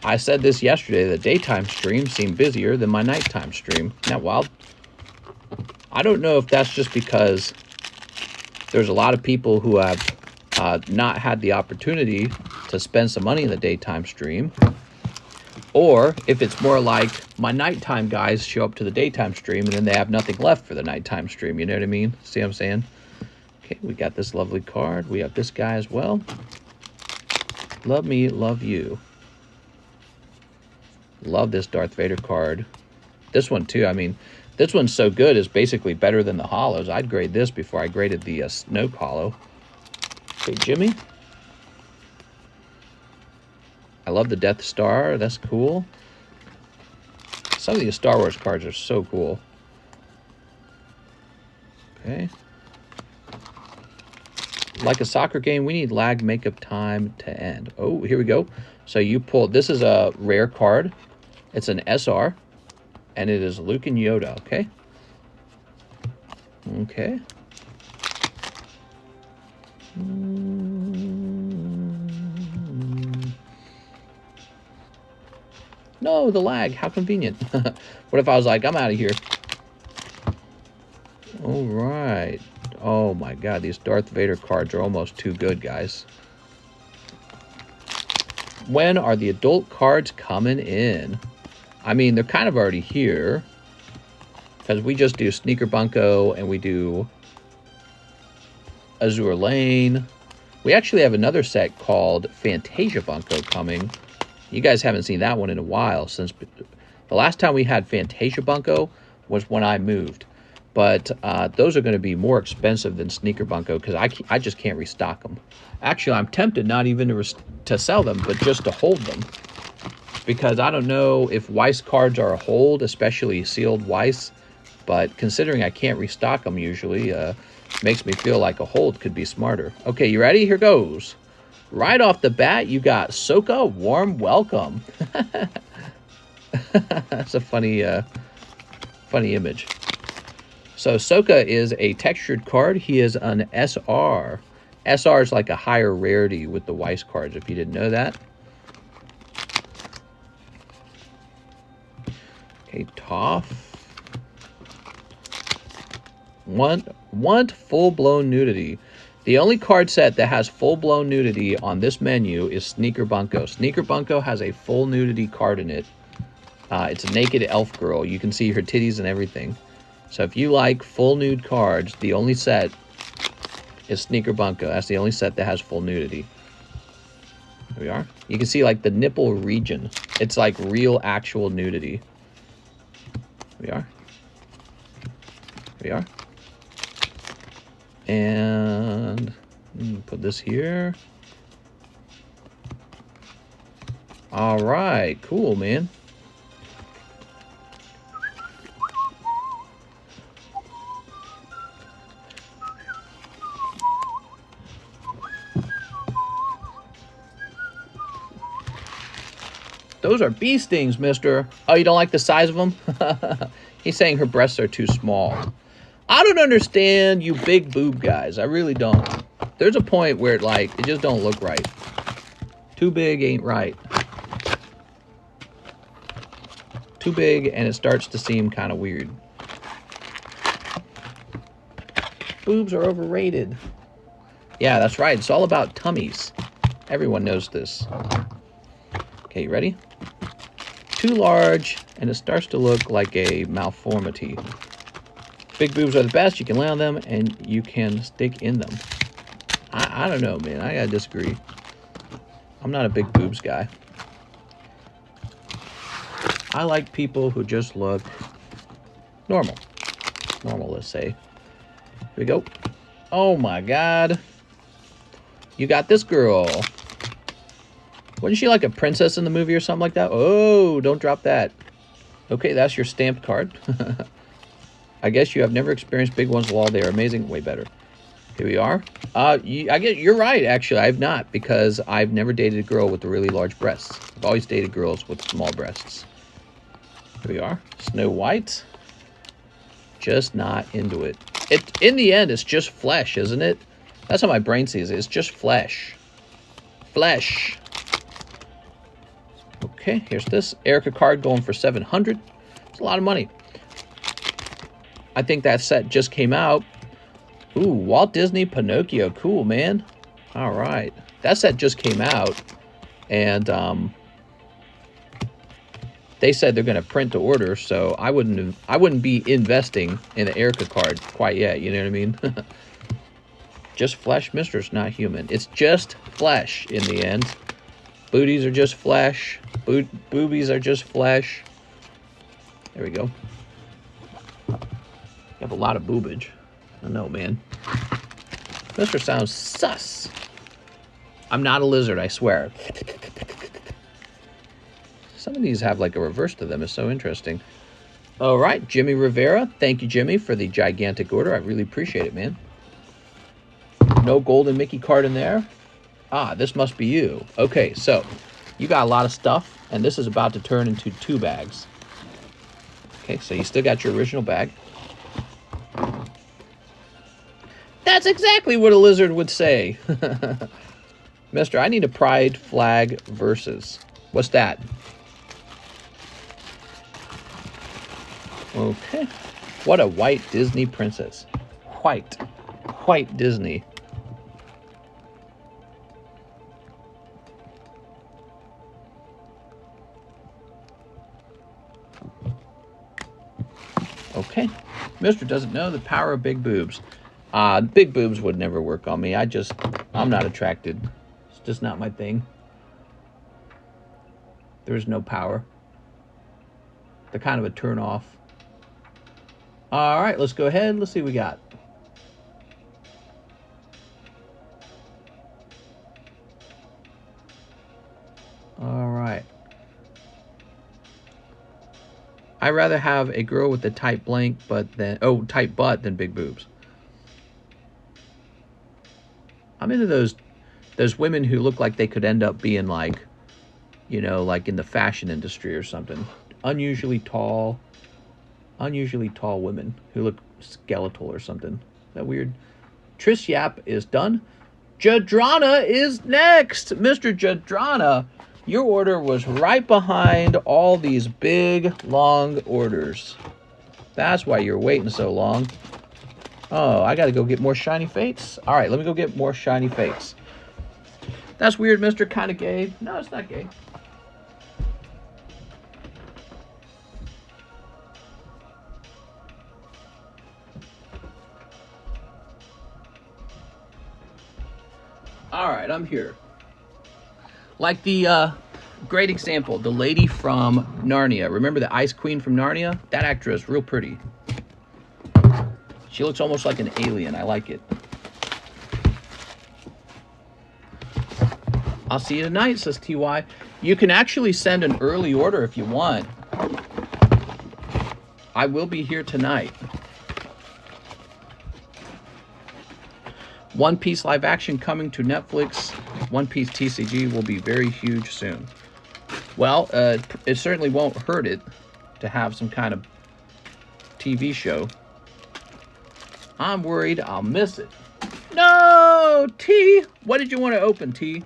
I said this yesterday, the daytime stream seemed busier than my nighttime stream. Isn't that wild? I don't know if that's just because there's a lot of people who have not had the opportunity to spend some money in the daytime stream, or if it's more like my nighttime guys show up to the daytime stream and then they have nothing left for the nighttime stream. You know what I mean? See what I'm saying? Okay, we got this lovely card. We have this guy as well. Love me, love you. Love this Darth Vader card. This one too. I mean, this one's so good, it's basically better than the hollows. I'd grade this before I graded the Snoke hollow. Okay, Jimmy. I love the Death Star. That's cool. Some of these Star Wars cards are so cool. Okay. Like a soccer game, we need lag makeup time to end. Oh, here we go. So you pulled, this is a rare card. It's an SR. And it is Luke and Yoda, okay? Okay. No, the lag. How convenient. What if I was like, I'm out of here? All right. Oh my God, these Darth Vader cards are almost too good, guys. When are the adult cards coming in? I mean, they're kind of already here, because we just do Sneaker Bunko and we do Azure Lane. We actually have another set called Fantasia Bunko coming. You guys haven't seen that one in a while. Since the last time we had Fantasia Bunko was when I moved. But those are going to be more expensive than Sneaker Bunko because I just can't restock them. Actually, I'm tempted not even to sell them, but just to hold them. Because I don't know if Weiss cards are a hold, especially sealed Weiss. But considering I can't restock them usually, makes me feel like a hold could be smarter. Okay, you ready? Here goes. Right off the bat, you got Soka, warm welcome. That's a funny image. So Soka is a textured card. He is an SR. SR is like a higher rarity with the Weiss cards, if you didn't know that. Okay, Toph. Want full-blown nudity. The only card set that has full-blown nudity on this menu is Sneaker Bunko. Sneaker Bunko has a full nudity card in it. It's a naked elf girl. You can see her titties and everything. So if you like full nude cards, the only set is Sneaker Bunko. That's the only set that has full nudity. There we are. You can see like the nipple region. It's like real actual nudity. Here we are. Here we are. And put this here. All right, cool, man. Those are bee stings, mister. Oh, you don't like the size of them? He's saying her breasts are too small. I don't understand you big boob guys. I really don't. There's a point where it just don't look right. Too big ain't right. Too big and it starts to seem kind of weird. boobs are overrated. Yeah, that's right. It's all about tummies. Everyone knows this. Okay, you ready? Too large, and it starts to look like a malformity. Big boobs are the best. You can lay on them, and you can stick in them. I don't know, man. I gotta disagree. I'm not a big boobs guy. I like people who just look normal. Normal, let's say. Here we go. Oh my God. You got this girl. Wasn't she like a princess in the movie or something like that? Oh, don't drop that. Okay, that's your stamped card. I guess you have never experienced big ones. While they are amazing, way better. Here we are. You're right, actually. I have not, because I've never dated a girl with really large breasts. I've always dated girls with small breasts. Here we are. Snow White. Just not into it. In the end, it's just flesh, isn't it? That's how my brain sees it. It's just flesh. Flesh. Okay, here's this Erica card going for $700. It's a lot of money. I think that set just came out. Ooh, Walt Disney Pinocchio. Cool, man. All right. That set just came out. And they said they're going to print to order, so I wouldn't be investing in the Erica card quite yet, you know what I mean? Just flesh, mistress, not human. It's just flesh in the end. Booties are just flesh. Boobies are just flesh. There we go. You have a lot of boobage. I don't know, man. Mister sounds sus. I'm not a lizard, I swear. Some of these have like a reverse to them. It's so interesting. All right, Jimmy Rivera. Thank you, Jimmy, for the gigantic order. I really appreciate it, man. No golden Mickey card in there. Ah, this must be you. Okay, so you got a lot of stuff, and this is about to turn into 2 bags. Okay, so you still got your original bag. That's exactly what a lizard would say. Mister, I need a pride flag versus. What's that? Okay. What a white Disney princess. White Disney. Okay. Mister doesn't know the power of big boobs. Big boobs would never work on me. I'm not attracted. It's just not my thing. There's no power. They're kind of a turn off. All right, let's go ahead. Let's see what we got. All right. I'd rather have a girl with a tight blank, tight butt than big boobs. I'm into those women who look like they could end up being like, you know, like in the fashion industry or something. Unusually tall women who look skeletal or something. Is that weird? Trish Yap is done. Jadrana is next. Mr. Jadrana, your order was right behind all these big, long orders. That's why you're waiting so long. Oh, I got to go get more shiny fates. All right, let me go get more shiny fates. That's weird, Mr. Kind of gay. No, it's not gay. All right, I'm here. Like the great example, the lady from Narnia. Remember the Ice Queen from Narnia? That actress, real pretty. She looks almost like an alien. I like it. I'll see you tonight, says TY. You can actually send an early order if you want. I will be here tonight. One Piece live action coming to Netflix. One Piece TCG will be very huge soon. Well, it certainly won't hurt it to have some kind of TV show. I'm worried I'll miss it. No, T. What did you want to open, T?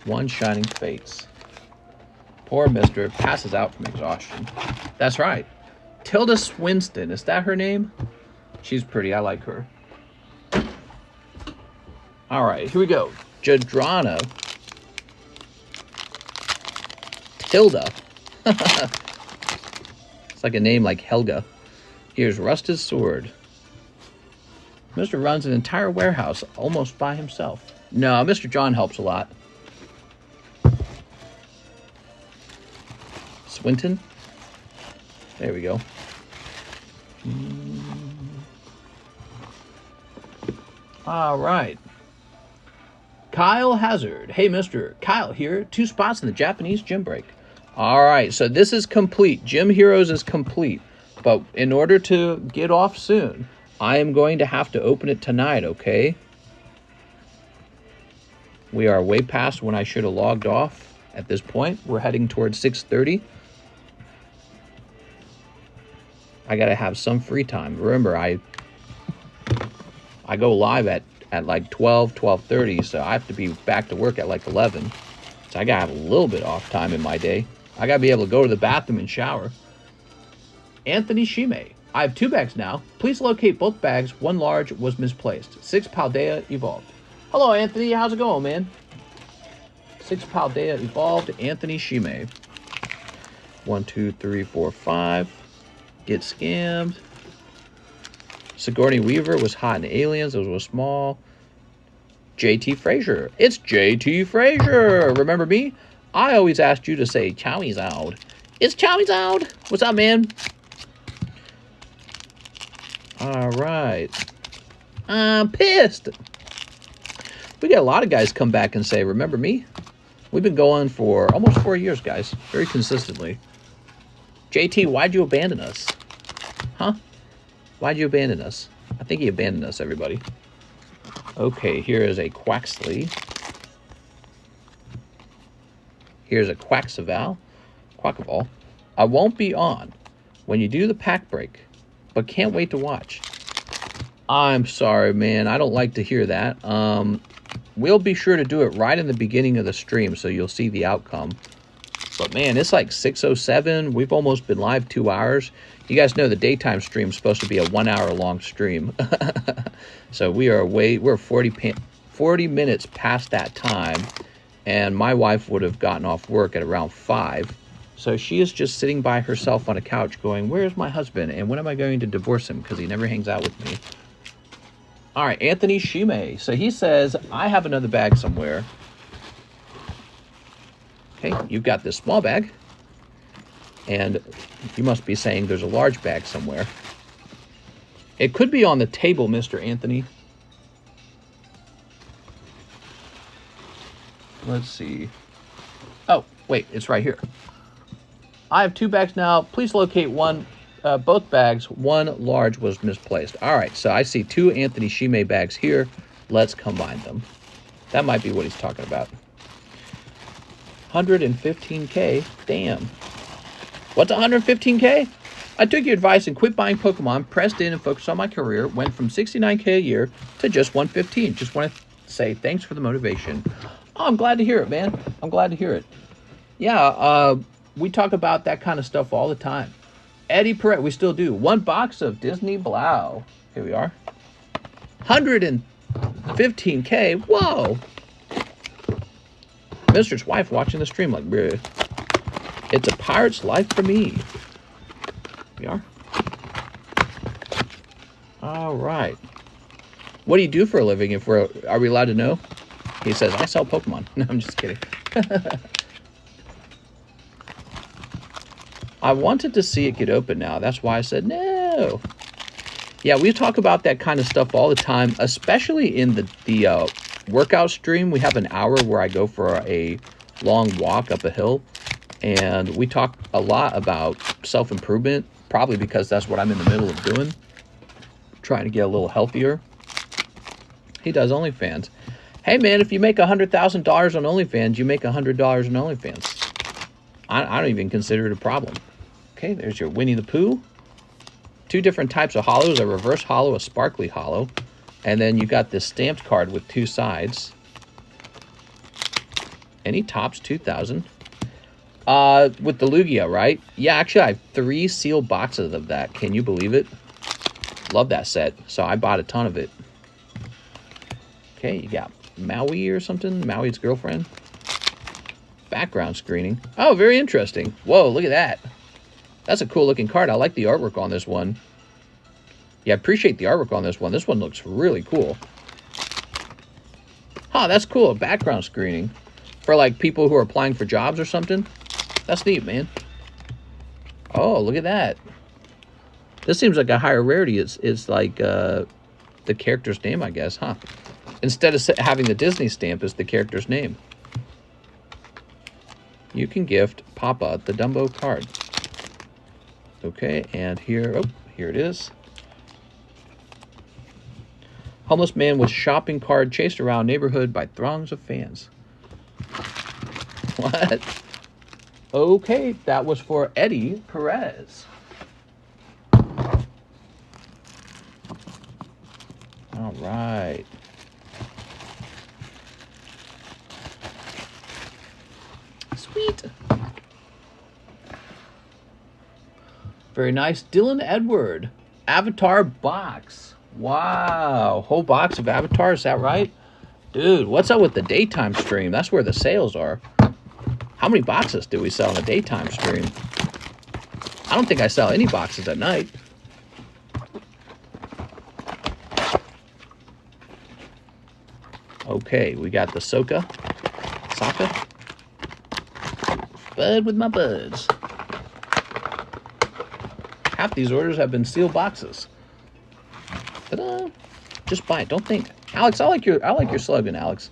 One Shining Fates. Poor Mister passes out from exhaustion. That's right. Tilda Swinton. Is that her name? She's pretty. I like her. All right, here we go. Jadrana. Tilda. It's like a name like Helga. Here's Rusted Sword. Mr. runs an entire warehouse almost by himself. No, Mr. John helps a lot. Swinton. There we go. All right. Kyle Hazard. Hey, Mr. Kyle here. 2 spots in the Japanese gym break. All right, so this is complete. Gym Heroes is complete. But in order to get off soon, I am going to have to open it tonight, okay? We are way past when I should have logged off at this point. We're heading towards 6:30. I got to have some free time. Remember, I go live at like 12:30, so I have to be back to work at like 11. So I got to have a little bit off time in my day. I got to be able to go to the bathroom and shower. Anthony Shime. I have 2 bags now. Please locate both bags. 1 large was misplaced. 6 Paldea evolved. Hello, Anthony. How's it going, man? 6 Paldea evolved. Anthony Shime. 1, 2, 3, 4, 5. Get scammed. Sigourney Weaver was hot in Aliens. Those was small. JT Frazier. It's JT Frazier. Remember me? I always asked you to say Chowie's out. It's Chowie's out. What's up, man? All right. I'm pissed. We got a lot of guys come back and say, remember me? We've been going for almost 4 years, guys. Very consistently. JT, why'd you abandon us? Huh? Why'd you abandon us? I think he abandoned us, everybody. Okay, here is a Quaxley. Here's a Quaxaval. Quackaball. I won't be on when you do the pack break, but can't wait to watch. I'm sorry, man. I don't like to hear that. We'll be sure to do it right in the beginning of the stream, so you'll see the outcome. But man, it's like 6:07. We've almost been live 2 hours. You guys know the daytime stream is supposed to be a 1 hour long stream. So we're 40 minutes past that time. And my wife would have gotten off work at around 5. So she is just sitting by herself on a couch going, where's my husband? And when am I going to divorce him? Because he never hangs out with me. All right, Anthony Shime. So he says, I have another bag somewhere. Okay, you've got this small bag. And you must be saying there's a large bag somewhere. It could be on the table, Mr. Anthony. Let's see. Oh, wait, it's right here. I have 2 bags now. Please locate both bags. 1 large was misplaced. All right, so I see 2 Anthony Shime bags here. Let's combine them. That might be what he's talking about. 115K. Damn. What's 115K? I took your advice and quit buying Pokemon, pressed in and focused on my career, went from 69K a year to just 115. Just want to say thanks for the motivation. Oh, I'm glad to hear it, man. I'm glad to hear it. Yeah, we talk about that kind of stuff all the time. Eddie Perret, we still do. 1 box of Disney Blau. Here we are. 115K. Whoa. Mister's wife watching the stream like, bruh. It's a pirate's life for me. Here we are. All right. What do you do for a living? Are we allowed to know? He says, I sell Pokemon. No, I'm just kidding. I wanted to see it get open now. That's why I said no. Yeah, we talk about that kind of stuff all the time, especially in the workout stream. We have an hour where I go for a long walk up a hill, and we talk a lot about self-improvement, probably because that's what I'm in the middle of doing, trying to get a little healthier. He does OnlyFans. Hey, man, if you make $100,000 on OnlyFans, you make $100 on OnlyFans. I don't even consider it a problem. Okay, there's your Winnie the Pooh. 2 different types of hollows, a reverse hollow, a sparkly hollow. And then you got this stamped card with 2 sides. And he tops 2,000. With the Lugia, right? Yeah, actually, I have 3 sealed boxes of that. Can you believe it? Love that set. So I bought a ton of it. Okay, you got Maui or something. Maui's girlfriend. Background screening. Oh, very interesting. Whoa, look at that. That's a cool looking card. I like the artwork on this one. Yeah, I appreciate the artwork on this one. This one looks really cool. Huh, that's cool. Background screening. For like people who are applying for jobs or something. That's neat, man. Oh, look at that. This seems like a higher rarity. It's like the character's name, I guess, huh? Instead of having the Disney stamp, it's the character's name. You can gift Papa the Dumbo card. Okay, and here, oh, here it is. Homeless man with shopping cart chased around neighborhood by throngs of fans. What? Okay, that was for Eddie Perez. All right. Sweet. Very nice. Dylan Edward. Avatar box. Wow. Whole box of Avatar, is that right? Dude, what's up with the daytime stream? That's where the sales are. How many boxes do we sell on a daytime stream? I don't think I sell any boxes at night. Okay, we got the Sokka. Bud with my buds. Half these orders have been sealed boxes. Ta-da! Just buy it. Don't think. Alex, I like your slogan, Alex.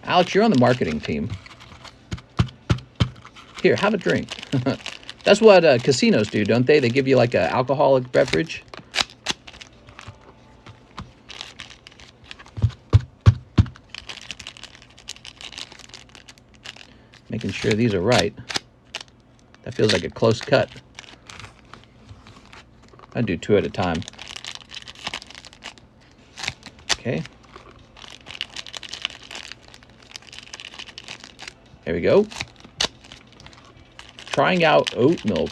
Alex, you're on the marketing team. Here, have a drink. That's what casinos do, don't they? They give you like an alcoholic beverage. Making sure these are right. That feels like a close cut. I do 2 at a time. Okay. There we go. Trying out oat milk.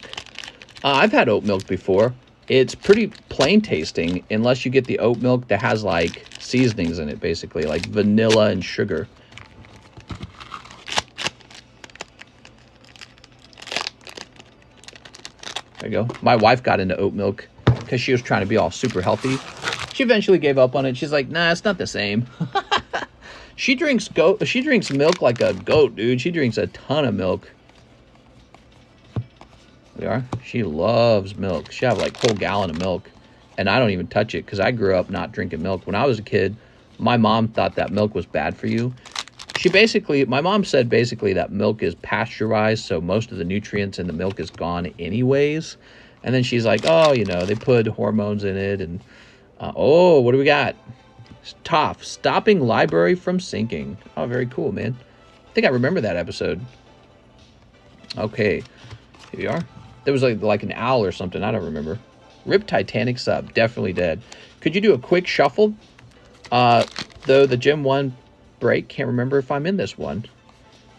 I've had oat milk before. It's pretty plain tasting unless you get the oat milk that has like seasonings in it, basically, like vanilla and sugar. There you go. My wife got into oat milk because she was trying to be all super healthy. She eventually gave up on it. She's like, nah, it's not the same. She drinks milk like a goat, dude. She drinks a ton of milk. There we are. She loves milk. She have like a whole gallon of milk. And I don't even touch it because I grew up not drinking milk. When I was a kid, my mom thought that milk was bad for you. My mom said basically that milk is pasteurized, so most of the nutrients in the milk is gone anyways. And then she's like, oh, you know, they put hormones in it. And, oh, what do we got? Toph, stopping library from sinking. Oh, very cool, man. I think I remember that episode. Okay, here we are. There was like an owl or something. I don't remember. Rip Titanic sub. Definitely dead. Could you do a quick shuffle? Though the Gym 1 break. Can't remember if I'm in this one.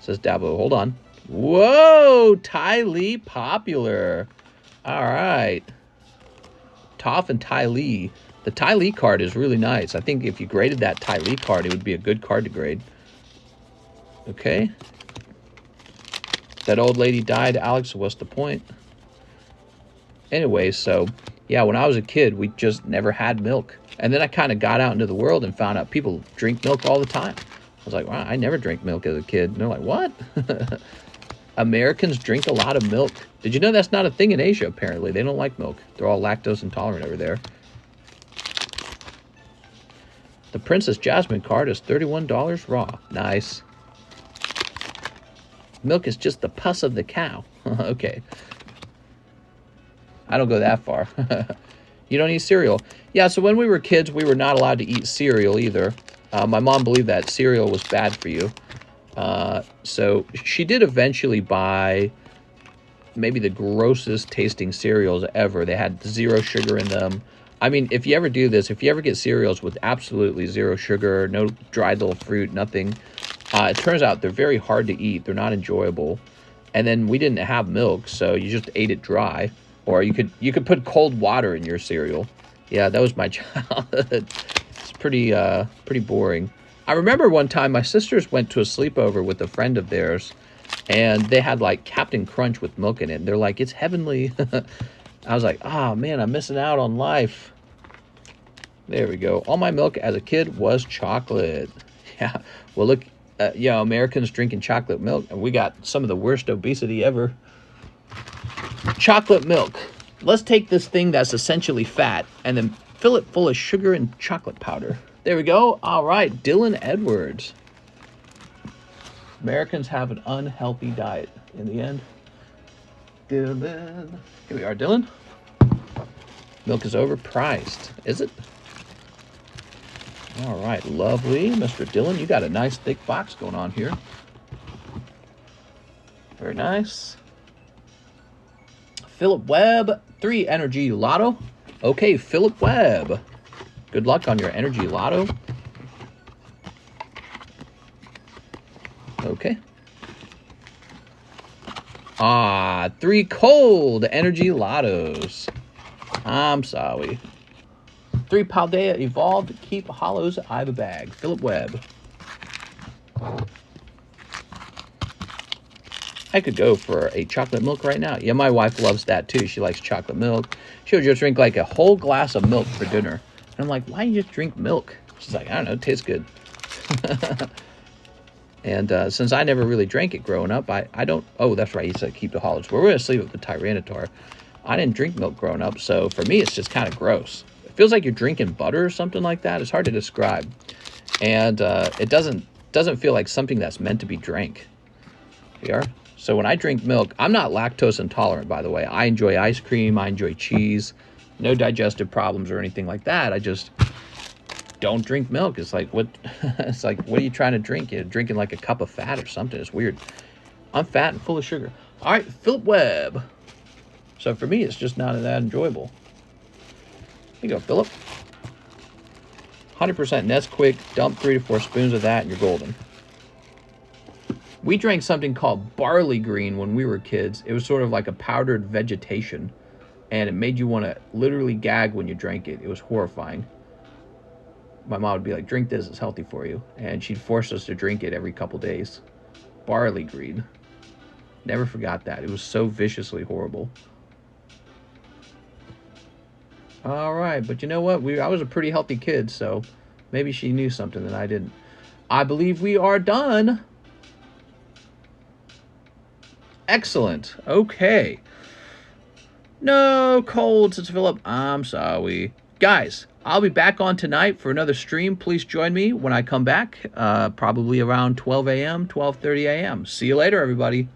Says Dabo. Hold on. Whoa! Ty Lee popular. All right. Toph and Ty Lee. The Ty Lee card is really nice. I think if you graded that Ty Lee card, it would be a good card to grade. Okay. That old lady died, Alex. What's the point? Anyway, so, yeah, when I was a kid, we just never had milk. And then I kind of got out into the world and found out people drink milk all the time. I was like, wow, I never drank milk as a kid. And they're like, what? Americans drink a lot of milk. Did you know that's not a thing in Asia, apparently? They don't like milk. They're all lactose intolerant over there. The Princess Jasmine card is $31 raw. Nice. Milk is just the pus of the cow. Okay. I don't go that far. You don't eat cereal. Yeah, so when we were kids, we were not allowed to eat cereal either. My mom believed that cereal was bad for you. So she did eventually buy maybe the grossest tasting cereals ever. They had 0 sugar in them. I mean, if you ever do this, if you ever get cereals with absolutely 0 sugar, no dried little fruit, nothing, It turns out they're very hard to eat. They're not enjoyable. And then we didn't have milk, so you just ate it dry. Or you could put cold water in your cereal. Yeah, that was my childhood. It's pretty boring. I remember one time my sisters went to a sleepover with a friend of theirs, and they had like Captain Crunch with milk in it. And they're like, it's heavenly. I was like, oh man, I'm missing out on life. There we go. All my milk as a kid was chocolate. Yeah. Well, look, Americans drinking chocolate milk, and we got some of the worst obesity ever. Chocolate milk. Let's take this thing that's essentially fat and then fill it full of sugar and chocolate powder. There we go. All right, Dylan Edwards. Americans have an unhealthy diet in the end. Dylan. Here we are, Dylan. Milk is overpriced. Is it? All right, lovely. Mr. Dylan, you got a nice thick box going on here. Very nice. Philip Webb, 3 energy lotto. Okay, Philip Webb. Good luck on your energy lotto. Okay. 3 cold energy lottos. I'm sorry. 3 Paldea evolved. Keep hollows. I have a bag. Philip Webb. I could go for a chocolate milk right now. Yeah, my wife loves that too. She likes chocolate milk. She'll just drink like a whole glass of milk for dinner. And I'm like, why do you just drink milk? She's like, I don't know, it tastes good. And since I never really drank it growing up, I don't... Oh, that's right, he said keep the hollows. We're going to sleep with the Tyranitar. I didn't drink milk growing up, so for me, it's just kind of gross. It feels like you're drinking butter or something like that. It's hard to describe. And it doesn't feel like something that's meant to be drank. Here. So when I drink milk, I'm not lactose intolerant, by the way. I enjoy ice cream. I enjoy cheese. No digestive problems or anything like that. I just don't drink milk. It's like, what? It's like, what are you trying to drink? You're drinking like a cup of fat or something. It's weird. I'm fat and full of sugar. All right, Philip Webb. So for me, it's just not that enjoyable. Here you go, Philip. 100% Nesquik. Dump 3 to 4 spoons of that and you're golden. We drank something called barley green when we were kids. It was sort of like a powdered vegetation. And it made you want to literally gag when you drank it. It was horrifying. My mom would be like, drink this, it's healthy for you. And she'd force us to drink it every couple days. Barley green. Never forgot that. It was so viciously horrible. All right, but you know what? I was a pretty healthy kid, so maybe she knew something that I didn't. I believe we are done. Excellent. Okay. No colds. It's Philip. I'm sorry. Guys, I'll be back on tonight for another stream. Please join me when I come back, probably around 12 a.m., 12:30 a.m. See you later, everybody.